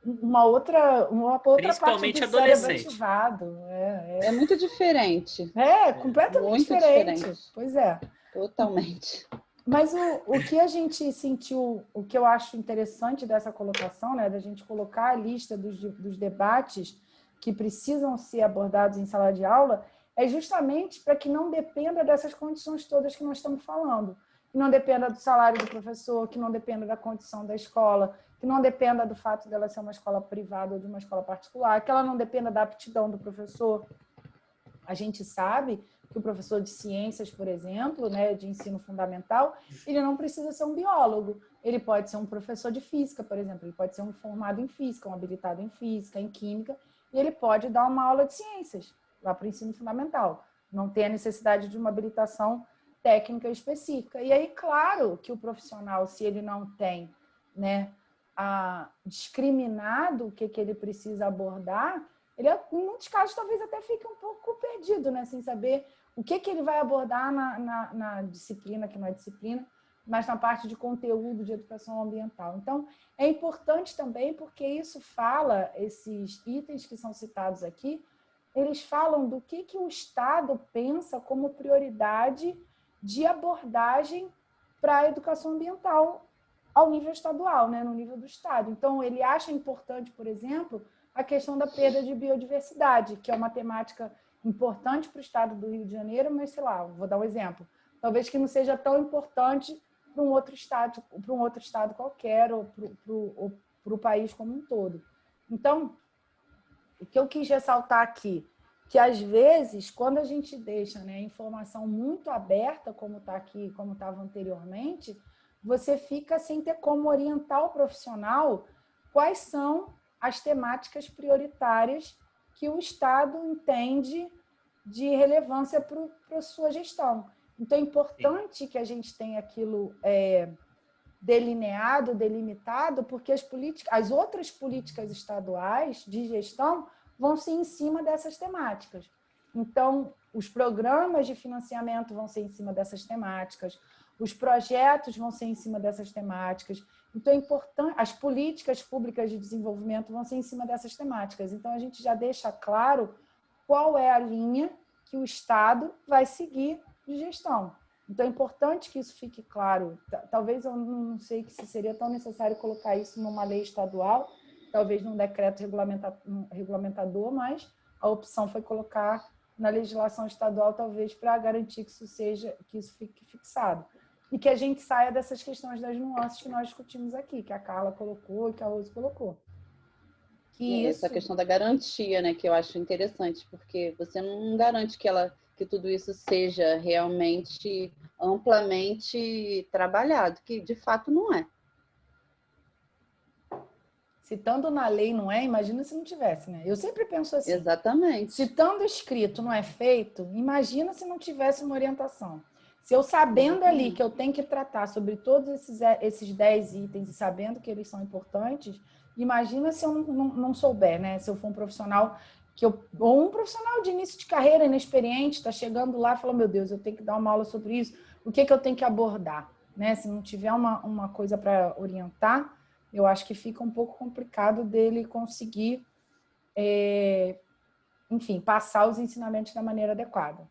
uma outra Principalmente parte do cérebro ativado. É muito diferente. Completamente muito diferente. Pois é. Totalmente. Mas o que a gente sentiu, o que eu acho interessante dessa colocação, né, da gente colocar a lista dos debates que precisam ser abordados em sala de aula, é justamente para que não dependa dessas condições todas que nós estamos falando. Que não dependa do salário do professor, que não dependa da condição da escola, que não dependa do fato dela ser uma escola privada ou de uma escola particular, que ela não dependa da aptidão do professor. A gente sabe que o professor de ciências, por exemplo, né, de ensino fundamental, ele não precisa ser um biólogo. Ele pode ser um professor de física, por exemplo. Ele pode ser um formado em física, um habilitado em física, em química, e ele pode dar uma aula de ciências lá para o ensino fundamental. Não tem a necessidade de uma habilitação técnica específica. E aí, claro, que o profissional, se ele não tem, né, discriminado o que ele precisa abordar, ele, em muitos casos, talvez até fique um pouco perdido, né, sem saber o que ele vai abordar na disciplina, que não é disciplina, mas na parte de conteúdo de educação ambiental. Então, é importante também porque isso fala, esses itens que são citados aqui, eles falam do que o Estado pensa como prioridade de abordagem para a educação ambiental ao nível estadual, né, no nível do Estado. Então, ele acha importante, por exemplo, a questão da perda de biodiversidade, que é uma temática importante para o Estado do Rio de Janeiro, mas, sei lá, vou dar um exemplo, talvez que não seja tão importante para um outro estado qualquer ou para o país como um todo. Então, o que eu quis ressaltar aqui, que às vezes, quando a gente deixa, né, a informação muito aberta, como está aqui, como estava anteriormente, você fica sem ter como orientar o profissional quais são as temáticas prioritárias que o Estado entende de relevância para a sua gestão. Então, é importante que a gente tenha aquilo delineado, delimitado, porque as outras políticas estaduais de gestão vão ser em cima dessas temáticas. Então, os programas de financiamento vão ser em cima dessas temáticas, os projetos vão ser em cima dessas temáticas. Então, é importante, as políticas públicas de desenvolvimento vão ser em cima dessas temáticas. Então, a gente já deixa claro qual é a linha que o Estado vai seguir de gestão. Então, é importante que isso fique claro. Talvez eu não sei se seria tão necessário colocar isso numa lei estadual, talvez num decreto regulamentador, mas a opção foi colocar na legislação estadual, talvez para garantir que isso fique fixado. E que a gente saia dessas questões das nuances que nós discutimos aqui, que a Carla colocou e que a Rose colocou. Essa questão da garantia, né, que eu acho interessante, porque você não garante que tudo isso seja realmente amplamente trabalhado, que de fato não é. Se estando na lei não é, imagina se não tivesse, né? Eu sempre penso assim. Exatamente. Se estando escrito não é feito, imagina se não tivesse uma orientação. Se eu sabendo ali que eu tenho que tratar sobre todos esses 10 itens e sabendo que eles são importantes, imagina se eu não souber, né? Se eu for um profissional ou um profissional de início de carreira, inexperiente, está chegando lá e fala, meu Deus, eu tenho que dar uma aula sobre isso, o que eu tenho que abordar? Né? Se não tiver uma coisa para orientar, eu acho que fica um pouco complicado dele conseguir, enfim, passar os ensinamentos da maneira adequada.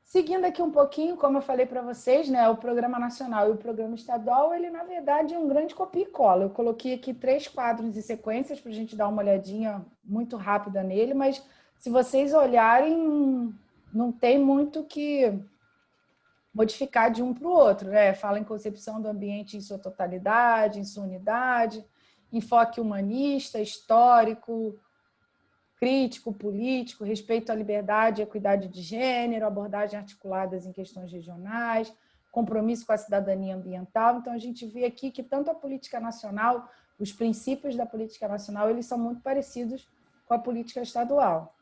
Seguindo aqui um pouquinho, como eu falei para vocês, né, o Programa Nacional e o Programa Estadual, ele, na verdade, é um grande copia e cola. Eu coloquei aqui 3 quadros e sequências para a gente dar uma olhadinha muito rápida nele, mas se vocês olharem, não tem muito que modificar de um para o outro, né? Fala em concepção do ambiente em sua totalidade, em sua unidade, enfoque humanista, histórico, crítico, político, respeito à liberdade e equidade de gênero, abordagens articuladas em questões regionais, compromisso com a cidadania ambiental. Então, a gente vê aqui que tanto a política nacional, os princípios da política nacional, eles são muito parecidos com a política estadual.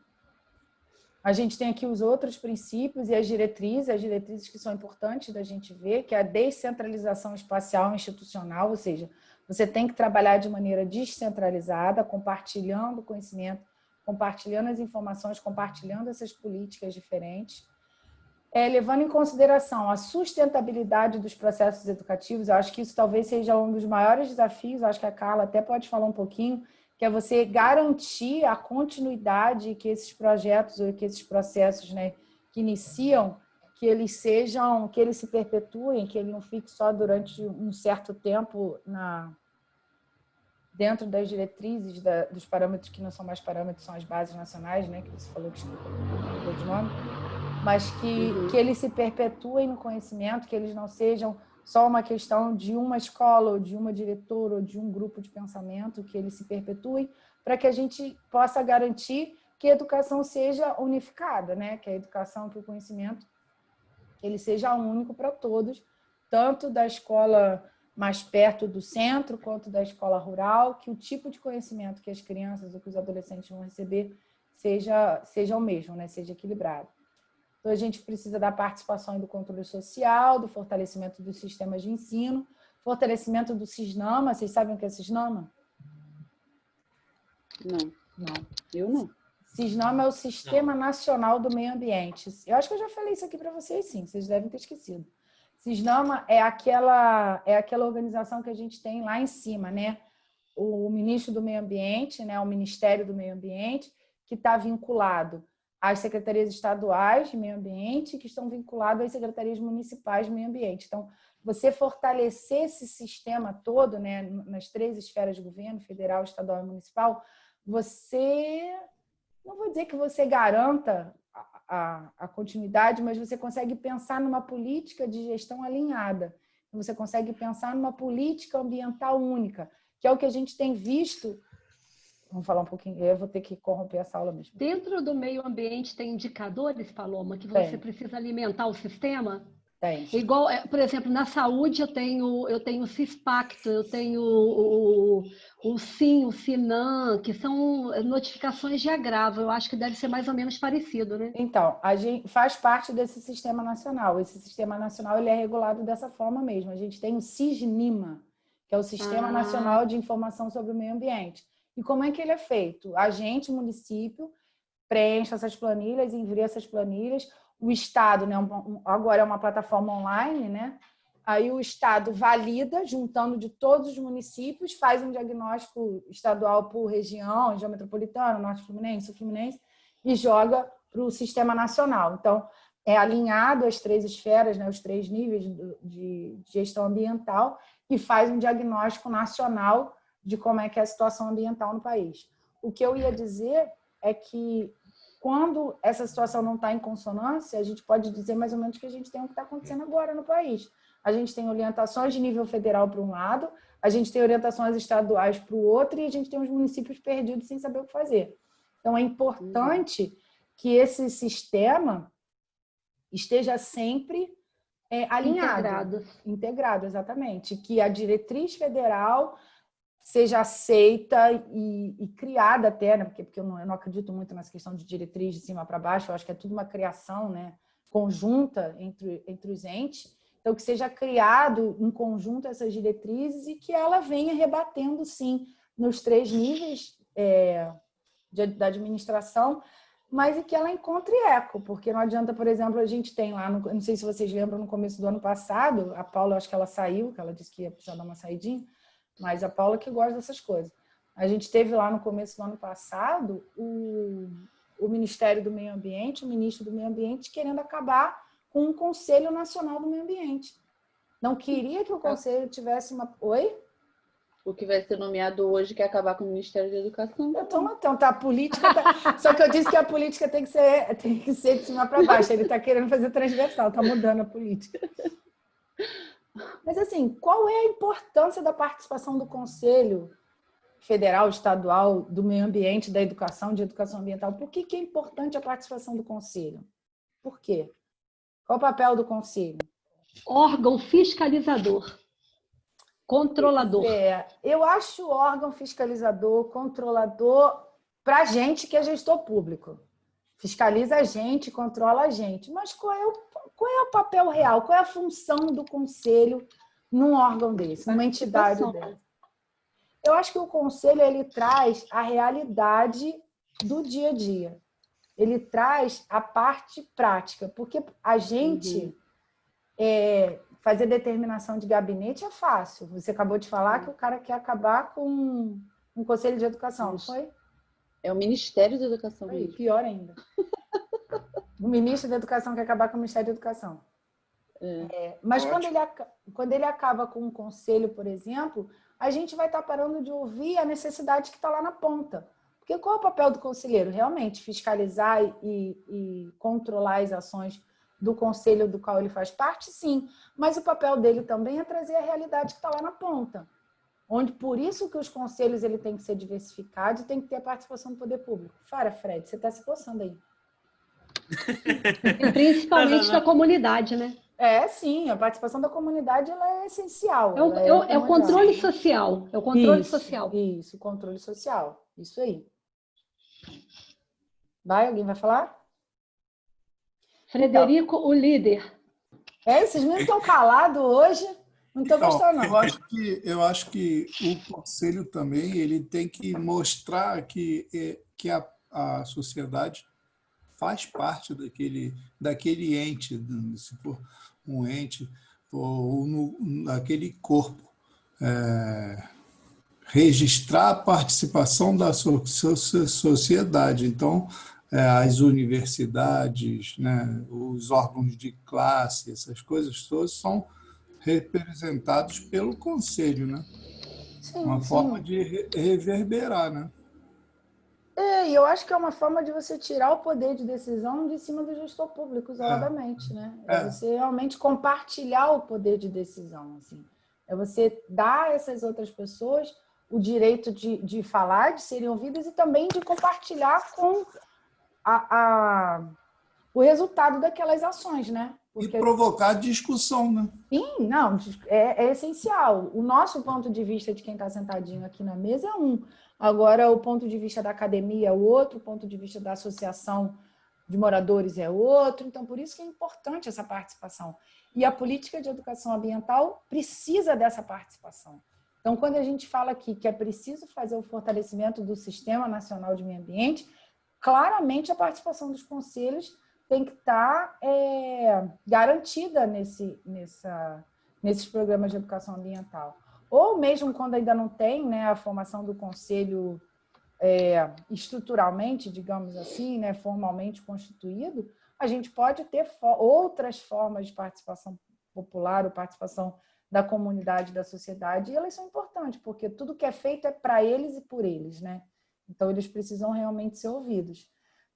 A gente tem aqui os outros princípios e as diretrizes que são importantes da gente ver, que é a descentralização espacial e institucional, ou seja, você tem que trabalhar de maneira descentralizada, compartilhando conhecimento, compartilhando as informações, compartilhando essas políticas diferentes, levando em consideração a sustentabilidade dos processos educativos. Eu acho que isso talvez seja um dos maiores desafios, eu acho que a Carla até pode falar um pouquinho, que é você garantir a continuidade que esses projetos ou que esses processos, né, que iniciam, que eles se perpetuem, que ele não fique só durante um certo tempo dentro das diretrizes, dos parâmetros que não são mais parâmetros, são as bases nacionais, né, que você falou que mudou de nome, mas que eles se perpetuem no conhecimento, que eles não sejam só uma questão de uma escola, ou de uma diretora, ou de um grupo de pensamento, que eles se perpetuem, para que a gente possa garantir que a educação seja unificada, né? Que a educação, que o conhecimento, ele seja único para todos, tanto da escola mais perto do centro, quanto da escola rural, que o tipo de conhecimento que as crianças ou que os adolescentes vão receber seja o mesmo, né? Seja equilibrado. Então, a gente precisa da participação e do controle social, do fortalecimento dos sistemas de ensino, fortalecimento do CISNAMA. Vocês sabem o que é CISNAMA? Não. Eu não. CISNAMA é o Sistema Nacional do Meio Ambiente. Eu acho que eu já falei isso aqui para vocês, sim. Vocês devem ter esquecido. CISNAMA é aquela organização que a gente tem lá em cima, né? O ministro do Meio Ambiente, né? O Ministério do Meio Ambiente, que está vinculado às secretarias estaduais de meio ambiente, que estão vinculadas às secretarias municipais de meio ambiente. Então, você fortalecer esse sistema todo, né, nas 3 esferas de governo, federal, estadual e municipal, você, não vou dizer que você garanta a continuidade, mas você consegue pensar numa política de gestão alinhada. Você consegue pensar numa política ambiental única, que é o que a gente tem visto. Vamos falar um pouquinho, eu vou ter que corromper essa aula mesmo. Dentro do meio ambiente tem indicadores, Paloma, que você precisa alimentar o sistema? Tem. Igual, por exemplo, na saúde eu tenho o CISPACT, eu tenho o SIM, o SINAM, que são notificações de agravo. Eu acho que deve ser mais ou menos parecido, né? Então, a gente faz parte desse sistema nacional. Esse sistema nacional ele é regulado dessa forma mesmo. A gente tem o SISNIMA, que é o Sistema Nacional de Informação sobre o Meio Ambiente. E como é que ele é feito? A gente, município, preenche essas planilhas, envia essas planilhas. O Estado, né, agora é uma plataforma online, né? Aí o Estado valida, juntando de todos os municípios, faz um diagnóstico estadual por região, região metropolitana, Norte Fluminense, Sul Fluminense, e joga para o Sistema Nacional. Então, é alinhado às 3 esferas, né, os 3 níveis de gestão ambiental, e faz um diagnóstico nacional de como é que é a situação ambiental no país. O que eu ia dizer é que, quando essa situação não está em consonância, a gente pode dizer mais ou menos que a gente tem o que está acontecendo agora no país. A gente tem orientações de nível federal para um lado, a gente tem orientações estaduais para o outro e a gente tem os municípios perdidos sem saber o que fazer. Então, é importante que esse sistema esteja sempre alinhado. Integrado, exatamente. Que a diretriz federal seja aceita e criada até, né? Porque eu não acredito muito nessa questão de diretriz de cima para baixo, eu acho que é tudo uma criação, né, conjunta entre os entes. Então, que seja criado em conjunto essas diretrizes e que ela venha rebatendo, sim, nos 3 níveis da administração, mas e que ela encontre eco, porque não adianta, por exemplo, a gente tem lá, não sei se vocês lembram, no começo do ano passado, a Paula, acho que ela saiu, que ela disse que ia precisar dar uma saidinha, mas a Paula que gosta dessas coisas. A gente teve lá no começo do ano passado o Ministério do Meio Ambiente, o ministro do Meio Ambiente, querendo acabar com um Conselho Nacional do Meio Ambiente. Não queria que o Conselho tivesse uma... Oi? O que vai ser nomeado hoje que é acabar com o Ministério da Educação. Eu estou matando, tá? A política tá... Só que eu disse que a política tem que ser de cima para baixo. Ele está querendo fazer transversal, está mudando a política. Mas, assim, qual é a importância da participação do Conselho Federal, Estadual, do Meio Ambiente, da Educação, de Educação Ambiental? Por que é importante a participação do Conselho? Por quê? Qual o papel do Conselho? Órgão fiscalizador. Controlador. Eu acho o órgão fiscalizador, controlador, para a gente que é gestor público. Fiscaliza a gente, controla a gente. Mas qual é o papel real? Qual é a função do conselho num órgão desse, numa entidade dessa? Eu acho que o conselho ele traz a realidade do dia a dia. Ele traz a parte prática, porque a gente... fazer determinação de gabinete é fácil. Você acabou de falar que o cara quer acabar com um conselho de educação, não foi? É o Ministério da Educação. Aí, pior ainda. O ministro da Educação quer acabar com o Ministério da Educação. Mas quando ele acaba com um conselho, por exemplo, a gente vai estar parando de ouvir a necessidade que está lá na ponta. Porque qual é o papel do conselheiro? Realmente, fiscalizar e controlar as ações do conselho do qual ele faz parte, sim. Mas o papel dele também é trazer a realidade que está lá na ponta. Por isso que os conselhos ele tem que ser diversificados e tem que ter a participação do poder público. Fala, Fred, você está se coçando aí. E principalmente da comunidade, né? Sim, a participação da comunidade ela é essencial. É o controle social. É o controle social. Isso, o controle social. Isso aí. Alguém vai falar? Frederico, o líder. Esses meninos estão calados hoje. Não estou gostando, não. Eu acho que o conselho também ele tem que mostrar que a sociedade faz parte daquele ente, se for um ente, ou daquele corpo. Registrar a participação da sociedade. Então, as universidades, né, os órgãos de classe, essas coisas todas são representados pelo conselho, né? Uma forma de reverberar, né? E eu acho que é uma forma de você tirar o poder de decisão de cima do gestor público, isoladamente, né? Você realmente compartilhar o poder de decisão, assim. É você dar a essas outras pessoas o direito de falar, de serem ouvidas e também de compartilhar com o resultado daquelas ações, né? Porque... E provocar discussão, né? Sim, não, é essencial. O nosso ponto de vista de quem está sentadinho aqui na mesa é um. Agora, o ponto de vista da academia é outro, o ponto de vista da associação de moradores é outro. Então, por isso que é importante essa participação. E a política de educação ambiental precisa dessa participação. Então, quando a gente fala aqui que é preciso fazer o fortalecimento do Sistema Nacional de Meio Ambiente, claramente a participação dos conselhos tem que estar garantida nesses programas de educação ambiental. Ou mesmo quando ainda não tem, né, a formação do conselho estruturalmente, digamos assim, né, formalmente constituído, a gente pode ter outras formas de participação popular ou participação da comunidade, da sociedade, e elas são importantes, porque tudo que é feito é para eles e por eles, né? Então, eles precisam realmente ser ouvidos.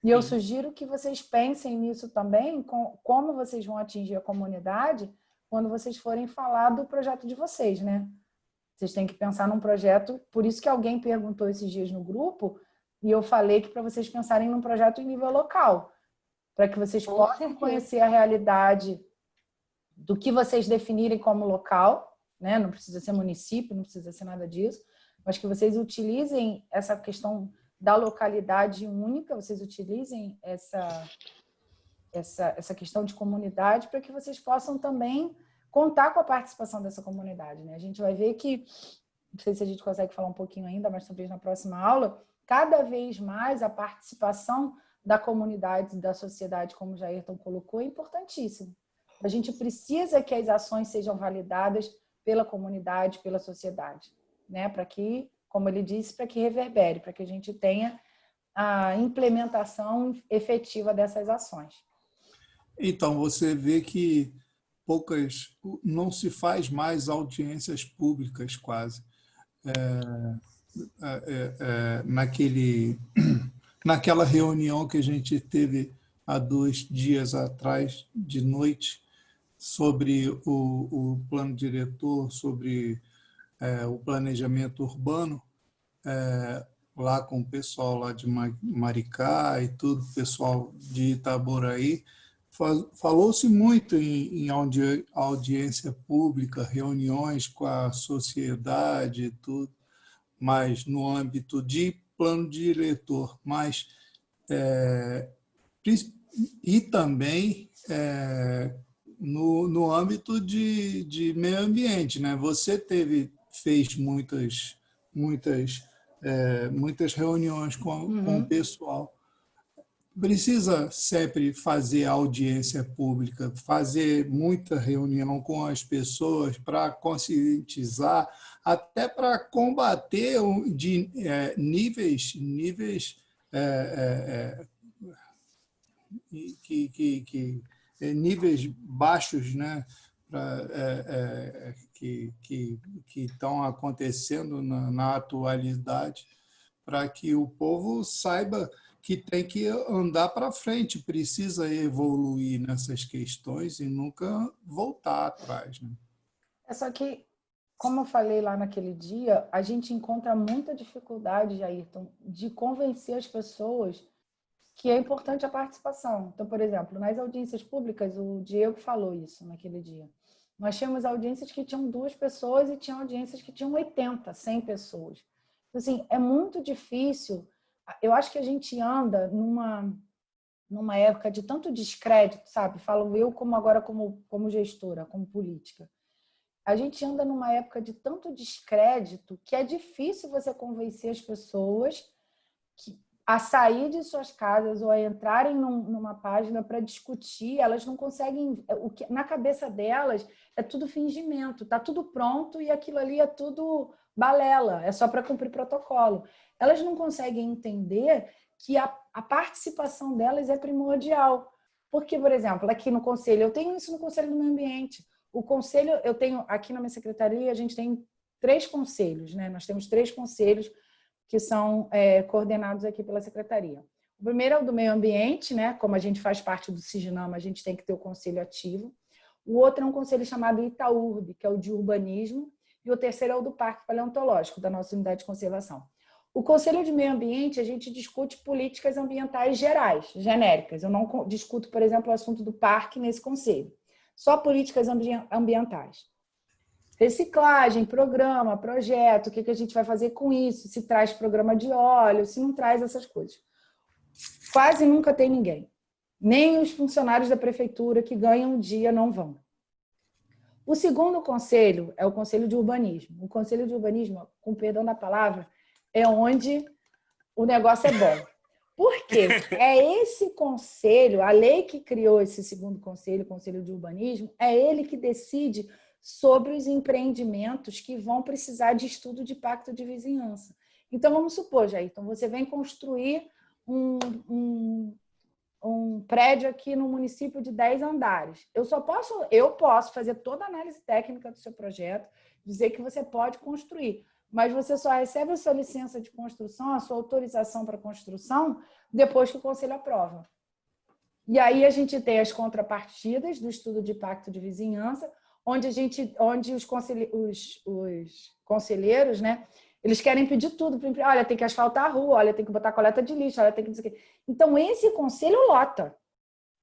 E eu sugiro que vocês pensem nisso também, como vocês vão atingir a comunidade quando vocês forem falar do projeto de vocês, né? Vocês têm que pensar num projeto, por isso que alguém perguntou esses dias no grupo, e eu falei que para vocês pensarem num projeto em nível local, para que vocês possam conhecer a realidade do que vocês definirem como local, né? Não precisa ser município, não precisa ser nada disso, mas que vocês utilizem essa questão da localidade única, vocês utilizem essa questão de comunidade para que vocês possam também contar com a participação dessa comunidade, né? A gente vai ver que, não sei se a gente consegue falar um pouquinho ainda, mas talvez na próxima aula, cada vez mais a participação da comunidade, da sociedade, como o Jairton colocou, é importantíssimo. A gente precisa que as ações sejam validadas pela comunidade, pela sociedade, né? Para que, como ele disse, para que reverbere, para que a gente tenha a implementação efetiva dessas ações. Então, você vê que não se faz mais audiências públicas quase. naquela reunião que a gente teve há 2 dias atrás, de noite, sobre o plano diretor, sobre o planejamento urbano, lá com o pessoal lá de Maricá e tudo, o pessoal de Itaboraí, falou-se muito em audiência pública, reuniões com a sociedade e tudo, mas no âmbito de plano diretor, mas e também no âmbito de meio ambiente, né? Você fez muitas reuniões com o pessoal. Precisa sempre fazer audiência pública, fazer muita reunião com as pessoas para conscientizar, até para combater níveis baixos, né, que estão acontecendo na atualidade, para que o povo saiba que tem que andar para frente, precisa evoluir nessas questões e nunca voltar atrás, né? Só que, como eu falei lá naquele dia, a gente encontra muita dificuldade, Ayrton, de convencer as pessoas que é importante a participação. Então, por exemplo, nas audiências públicas, o Diego falou isso naquele dia. Nós tínhamos audiências que tinham 2 pessoas e tinham audiências que tinham 80, 100 pessoas. Então, assim, é muito difícil. Eu acho que a gente anda numa época de tanto descrédito, sabe? Falo eu agora como gestora, como política. A gente anda numa época de tanto descrédito que é difícil você convencer as pessoas a sair de suas casas ou a entrarem numa página para discutir. Elas não conseguem... na cabeça delas é tudo fingimento, está tudo pronto e aquilo ali é tudo balela, é só para cumprir protocolo. Elas não conseguem entender que a participação delas é primordial. Porque, por exemplo, aqui no Conselho, eu tenho isso no Conselho do Meio Ambiente. O Conselho, eu tenho aqui na minha secretaria, a gente tem 3 conselhos, né? Nós temos 3 conselhos que são coordenados aqui pela secretaria. O primeiro é o do meio ambiente, né? Como a gente faz parte do Siginama, a gente tem que ter o conselho ativo. O outro é um conselho chamado Itaurb, que é o de urbanismo, e o terceiro é o do Parque Paleontológico, da nossa unidade de conservação. O Conselho de Meio Ambiente, a gente discute políticas ambientais gerais, genéricas. Eu não discuto, por exemplo, o assunto do parque nesse conselho. Só políticas ambientais. Reciclagem, programa, projeto, o que a gente vai fazer com isso, se traz programa de óleo, se não traz essas coisas. Quase nunca tem ninguém. Nem os funcionários da prefeitura que ganham um dia não vão. O segundo conselho é o Conselho de Urbanismo. O Conselho de Urbanismo, com perdão da palavra, é onde o negócio é bom. Por quê? É esse conselho, a lei que criou esse segundo conselho, o Conselho de Urbanismo, é ele que decide sobre os empreendimentos que vão precisar de estudo de pacto de vizinhança. Então, vamos supor, Jairton, você vem construir um prédio aqui no município de 10 andares. Eu posso fazer toda a análise técnica do seu projeto, dizer que você pode construir, mas você só recebe a sua licença de construção, a sua autorização para construção, depois que o conselho aprova. E aí a gente tem as contrapartidas do estudo de pacto de vizinhança, onde os conselheiros, né, eles querem pedir tudo. Olha, tem que asfaltar a rua, olha, tem que botar coleta de lixo, olha, tem que... Então, esse conselho lota.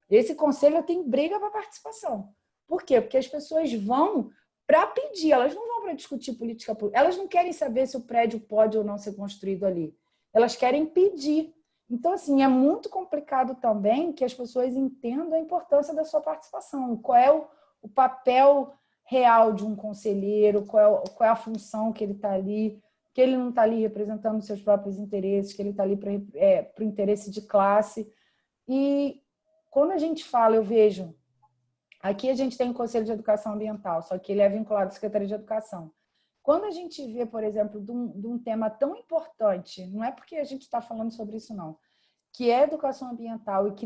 Esse conselho tem briga para participação. Por quê? Porque as pessoas vão para pedir, elas não vão para discutir política pública. Elas não querem saber se o prédio pode ou não ser construído ali. Elas querem pedir. Então, assim, é muito complicado também que as pessoas entendam a importância da sua participação. Qual é o papel real de um conselheiro, qual é a função que ele está ali, que ele não está ali representando os seus próprios interesses, que ele está ali para o interesse de classe. E quando a gente fala, eu vejo, aqui a gente tem o Conselho de Educação Ambiental, só que ele é vinculado à Secretaria de Educação. Quando a gente vê, por exemplo, de um tema tão importante, não é porque a gente está falando sobre isso, não, que é educação ambiental e que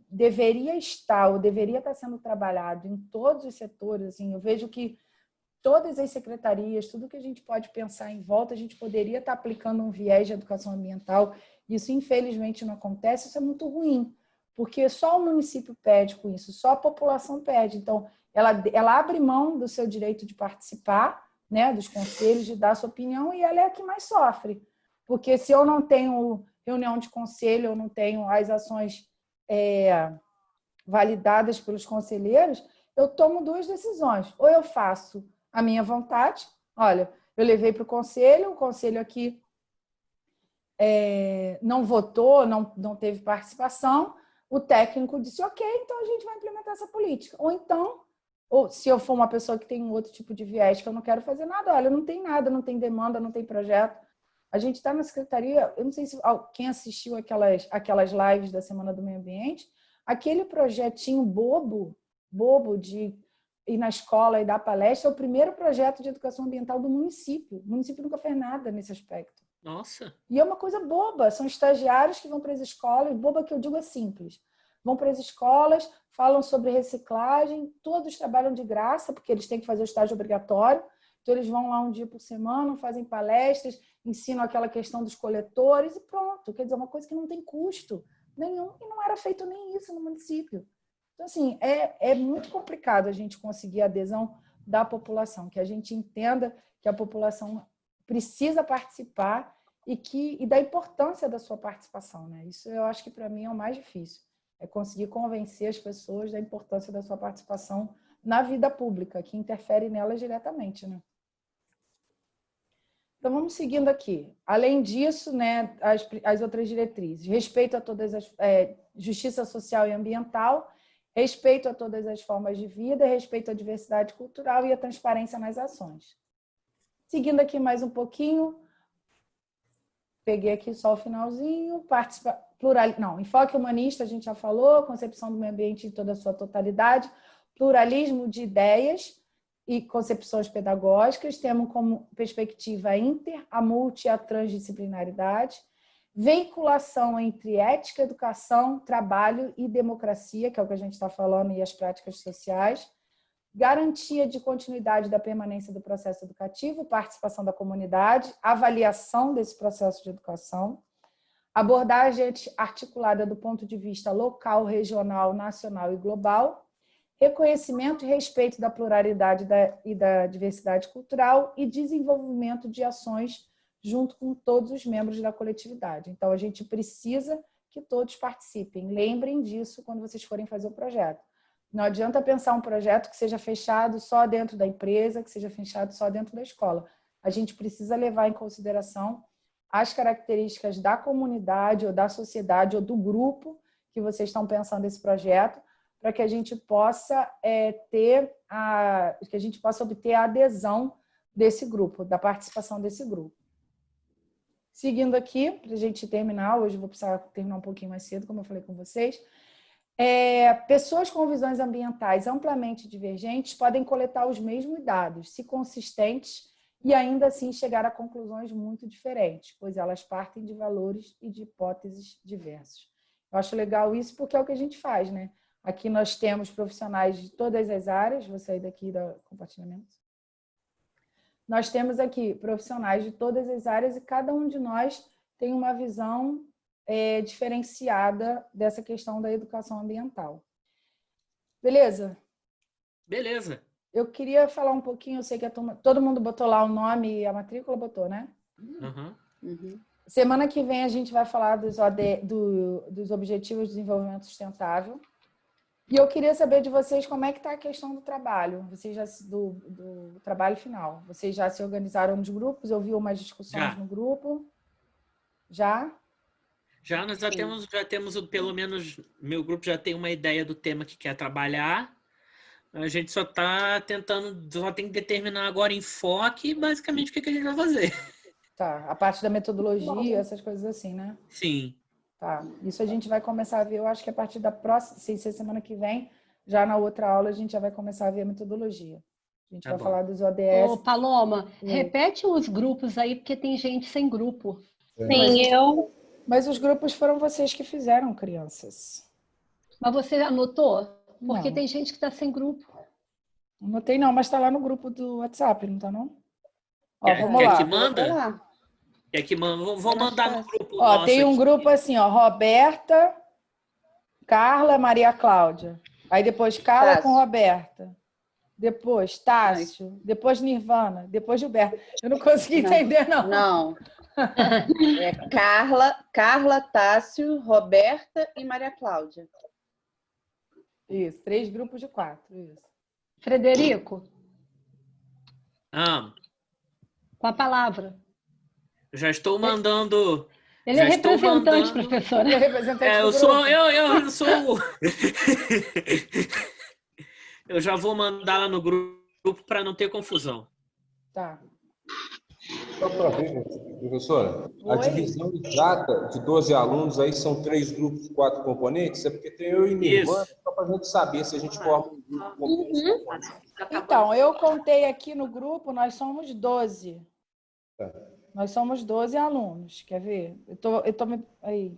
deveria estar ou deveria estar sendo trabalhado em todos os setores, assim, eu vejo que todas as secretarias, tudo que a gente pode pensar em volta, a gente poderia estar aplicando um viés de educação ambiental. Isso, infelizmente, não acontece. Isso é muito ruim, porque só o município pede com isso, só a população pede. Então, ela abre mão do seu direito de participar, né, dos conselhos, de dar sua opinião, e ela é a que mais sofre. Porque se eu não tenho reunião de conselho, eu não tenho as ações validadas pelos conselheiros, eu tomo duas decisões. Ou eu faço a minha vontade, olha, eu levei para o conselho aqui não votou, não teve participação, o técnico disse, ok, então a gente vai implementar essa política. Ou então, se eu for uma pessoa que tem um outro tipo de viés, que eu não quero fazer nada, olha, não tem nada, não tem demanda, não tem projeto. A gente está na secretaria, eu não sei se quem assistiu aquelas lives da Semana do Meio Ambiente, aquele projetinho bobo de ir na escola e dar palestra, é o primeiro projeto de educação ambiental do município. O município nunca fez nada nesse aspecto. Nossa! E é uma coisa boba, são estagiários que vão para as escolas, boba que eu digo é simples, vão para as escolas, falam sobre reciclagem, todos trabalham de graça, porque eles têm que fazer o estágio obrigatório, então eles vão lá um dia por semana, fazem palestras, ensinam aquela questão dos coletores e pronto. Quer dizer, uma coisa que não tem custo nenhum e não era feito nem isso no município. Então, assim, é muito complicado a gente conseguir a adesão da população, que a gente entenda que a população precisa participar e da importância da sua participação, né? Isso eu acho que para mim é o mais difícil, é conseguir convencer as pessoas da importância da sua participação na vida pública, que interfere nelas diretamente, né? Então, vamos seguindo aqui. Além disso, né, as outras diretrizes. Respeito a todas as... justiça social e ambiental, respeito a todas as formas de vida, respeito à diversidade cultural e a transparência nas ações. Seguindo aqui mais um pouquinho, peguei aqui só o finalzinho, enfoque humanista, a gente já falou, concepção do meio ambiente em toda a sua totalidade, pluralismo de ideias e concepções pedagógicas, temos como perspectiva a multi e a transdisciplinaridade, veiculação entre ética, educação, trabalho e democracia, que é o que a gente está falando, e as práticas sociais, garantia de continuidade da permanência do processo educativo, participação da comunidade, avaliação desse processo de educação, abordagem articulada do ponto de vista local, regional, nacional e global, reconhecimento e respeito da pluralidade e da diversidade cultural e desenvolvimento de ações junto com todos os membros da coletividade. Então, a gente precisa que todos participem. Lembrem disso quando vocês forem fazer o projeto. Não adianta pensar um projeto que seja fechado só dentro da empresa, que seja fechado só dentro da escola. A gente precisa levar em consideração as características da comunidade ou da sociedade ou do grupo que vocês estão pensando esse projeto, para que a gente possa obter a adesão desse grupo, da participação desse grupo. Seguindo aqui, para a gente terminar, hoje eu vou precisar terminar um pouquinho mais cedo, como eu falei com vocês, pessoas com visões ambientais amplamente divergentes podem coletar os mesmos dados, se consistentes, e ainda assim chegar a conclusões muito diferentes, pois elas partem de valores e de hipóteses diversos. Eu acho legal isso porque é o que a gente faz, né? Aqui nós temos profissionais de todas as áreas, vou sair daqui do compartilhamento. Nós temos aqui profissionais de todas as áreas e cada um de nós tem uma visão diferenciada dessa questão da educação ambiental. Beleza? Beleza. Eu queria falar um pouquinho, eu sei que todo mundo botou lá o nome e a matrícula, botou, né? Uhum. Uhum. Semana que vem a gente vai falar dos Objetivos de Desenvolvimento Sustentável. E eu queria saber de vocês como é que está a questão do trabalho, do trabalho final. Vocês já se organizaram nos grupos? Eu vi umas discussões no grupo. Já? Já nós já temos, pelo menos, meu grupo já tem uma ideia do tema que quer trabalhar. A gente só está tentando, só tem que determinar agora enfoque e basicamente o que a gente vai fazer. Tá, a parte da metodologia, essas coisas assim, né? Sim. Tá, isso a gente vai começar a ver, eu acho que a partir da próxima, se semana que vem, já na outra aula a gente já vai começar a ver a metodologia. A gente vai falar dos ODS. Ô, Paloma, repete os grupos aí, porque tem gente sem grupo. Sim, Mas os grupos foram vocês que fizeram, crianças. Mas você anotou? Porque Não. tem gente que está sem grupo. Não tem não, mas está lá no grupo do WhatsApp, não está não? Ó, vamos Quer lá. que manda? Quer que manda? Vou mandar no grupo Ó, tem um aqui. grupo assim, ó, Roberta, Carla, Maria Cláudia. Aí depois Carla com Roberta. Depois Tássio. Depois Nirvana. Depois Gilberto. Eu não consegui entender, não. Não. É Carla, Tássio, Roberta e Maria Cláudia. Isso, 3 grupos de 4. Isso. Frederico, com a palavra. Já estou mandando. Ele é representante, professora. Ele é representante do eu grupo. sou. Eu já vou mandar lá no grupo para não ter confusão. Tá. Só para ver, professora, a Oi? divisão exata de 12 alunos aí são 3 grupos de 4 componentes? É porque tem eu e Nirvana, só para a gente saber se a gente forma um grupo com Então, eu contei aqui no grupo, nós somos 12. Tá. Nós somos 12 alunos. Quer ver? Eu tô aí,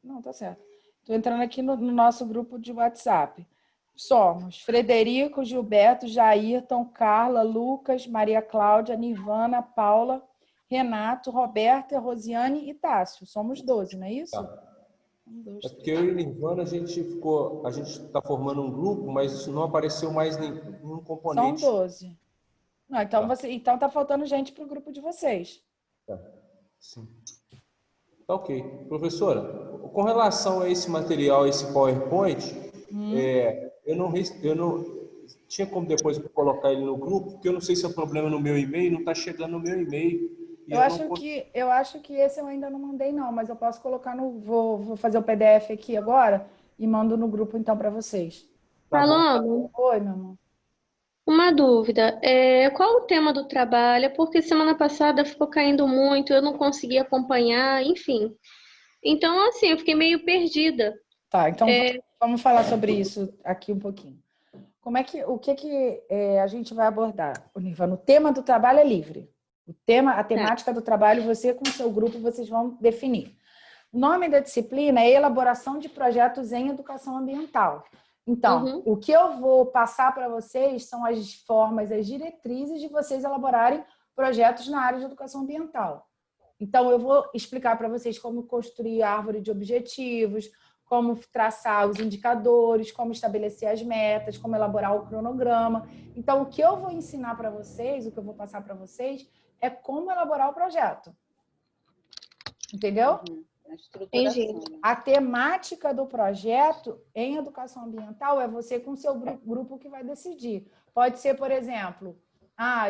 não, tá certo. Estou entrando aqui no nosso grupo de WhatsApp. Somos Frederico, Gilberto, Jairton, Carla, Lucas, Maria Cláudia, Nirvana, Paula, Renato, Roberta, Rosiane e Tássio. Somos 12, não é isso? Tá. 1, 2, É porque eu e Nirvana, a gente está formando um grupo, mas isso não apareceu mais nenhum componente. São 12. Não, então tá faltando gente para o grupo de vocês. Tá. Sim. Tá ok. Professora, com relação a esse material, esse PowerPoint, eu não tinha como depois colocar ele no grupo, porque eu não sei se é problema no meu e-mail, não está chegando no meu e-mail. Eu acho que esse eu ainda não mandei, não, mas eu posso colocar no... Vou fazer o PDF aqui agora e mando no grupo, então, para vocês. Tá Falando, Oi, meu amor. uma dúvida. Qual o tema do trabalho? Porque semana passada ficou caindo muito, eu não consegui acompanhar, enfim. Então, assim, eu fiquei meio perdida. Tá, então vamos falar sobre isso aqui um pouquinho. O que a gente vai abordar, Nirvana? O tema do trabalho é livre. A temática do trabalho, você com o seu grupo, vocês vão definir. O nome da disciplina é Elaboração de Projetos em Educação Ambiental. Então, o que eu vou passar para vocês são as formas, as diretrizes de vocês elaborarem projetos na área de educação ambiental. Então, eu vou explicar para vocês como construir a árvore de objetivos, como traçar os indicadores, como estabelecer as metas, como elaborar o cronograma. Então, o que eu vou ensinar para vocês, o que eu vou passar para vocês, é como elaborar o projeto. Entendeu? A temática do projeto em educação ambiental é você com o seu grupo que vai decidir. Pode ser, por exemplo,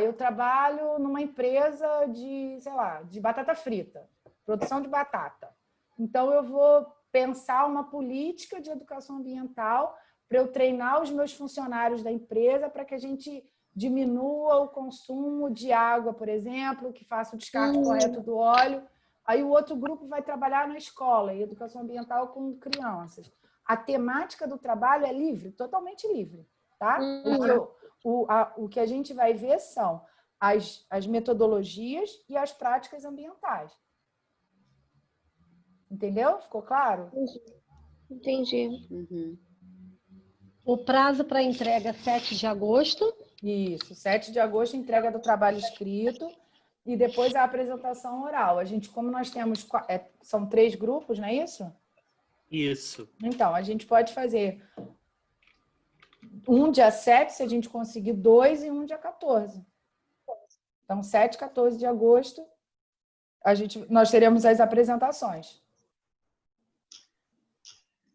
eu trabalho numa empresa de, sei lá, de batata frita, produção de batata. Então, eu vou pensar uma política de educação ambiental para eu treinar os meus funcionários da empresa para que a gente diminua o consumo de água, por exemplo, que faça o descarte correto do óleo. Aí o outro grupo vai trabalhar na escola, em educação ambiental com crianças. A temática do trabalho é livre, totalmente livre, tá? O que a gente vai ver são as metodologias e as práticas ambientais. Entendeu? Ficou claro? Entendi. O prazo para entrega é 7 de agosto. Isso, 7 de agosto, entrega do trabalho escrito e depois a apresentação oral. A gente, como nós temos, são 3 grupos, não é isso? Isso. Então, a gente pode fazer um dia 7, se a gente conseguir 2, e um dia 14. Então, 7 e 14 de agosto, nós teremos as apresentações.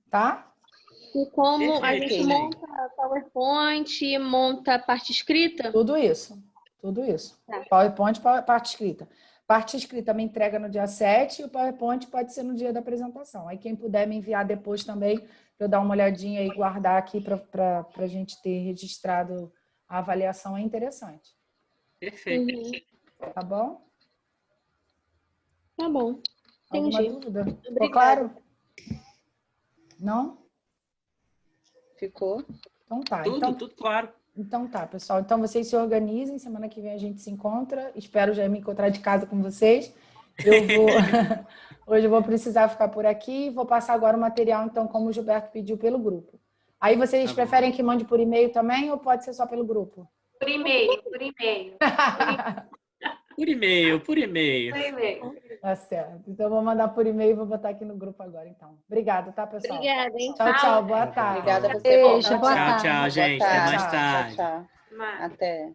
Tá? E como a gente monta PowerPoint, monta a parte escrita? Tudo isso. Tá. PowerPoint, parte escrita. Parte escrita me entrega no dia 7 e o PowerPoint pode ser no dia da apresentação. Aí quem puder me enviar depois também, para eu dar uma olhadinha e guardar aqui para a gente ter registrado a avaliação, é interessante. Perfeito. Tá bom? Tá bom. Entendi. Alguma dúvida? Ficou claro? Não? Ficou. Então tá. Tudo claro. Então tá, pessoal. Então vocês se organizem. Semana que vem a gente se encontra. Espero já me encontrar de casa com vocês. Hoje eu vou precisar ficar por aqui. Vou passar agora o material, então, como o Gilberto pediu, pelo grupo. Aí vocês preferem que mande por e-mail também ou pode ser só pelo grupo? Por e-mail, por e-mail. Por e-mail, por e-mail. Por e-mail. Tá certo. Então, eu vou mandar por e-mail e vou botar aqui no grupo agora, então. Obrigada, tá, pessoal? Obrigada, hein? Tchau, tchau. Boa tarde. Obrigada a você. Beijo, boa Tchau, tarde. tchau, gente. Até mais tarde. Tchau. Até.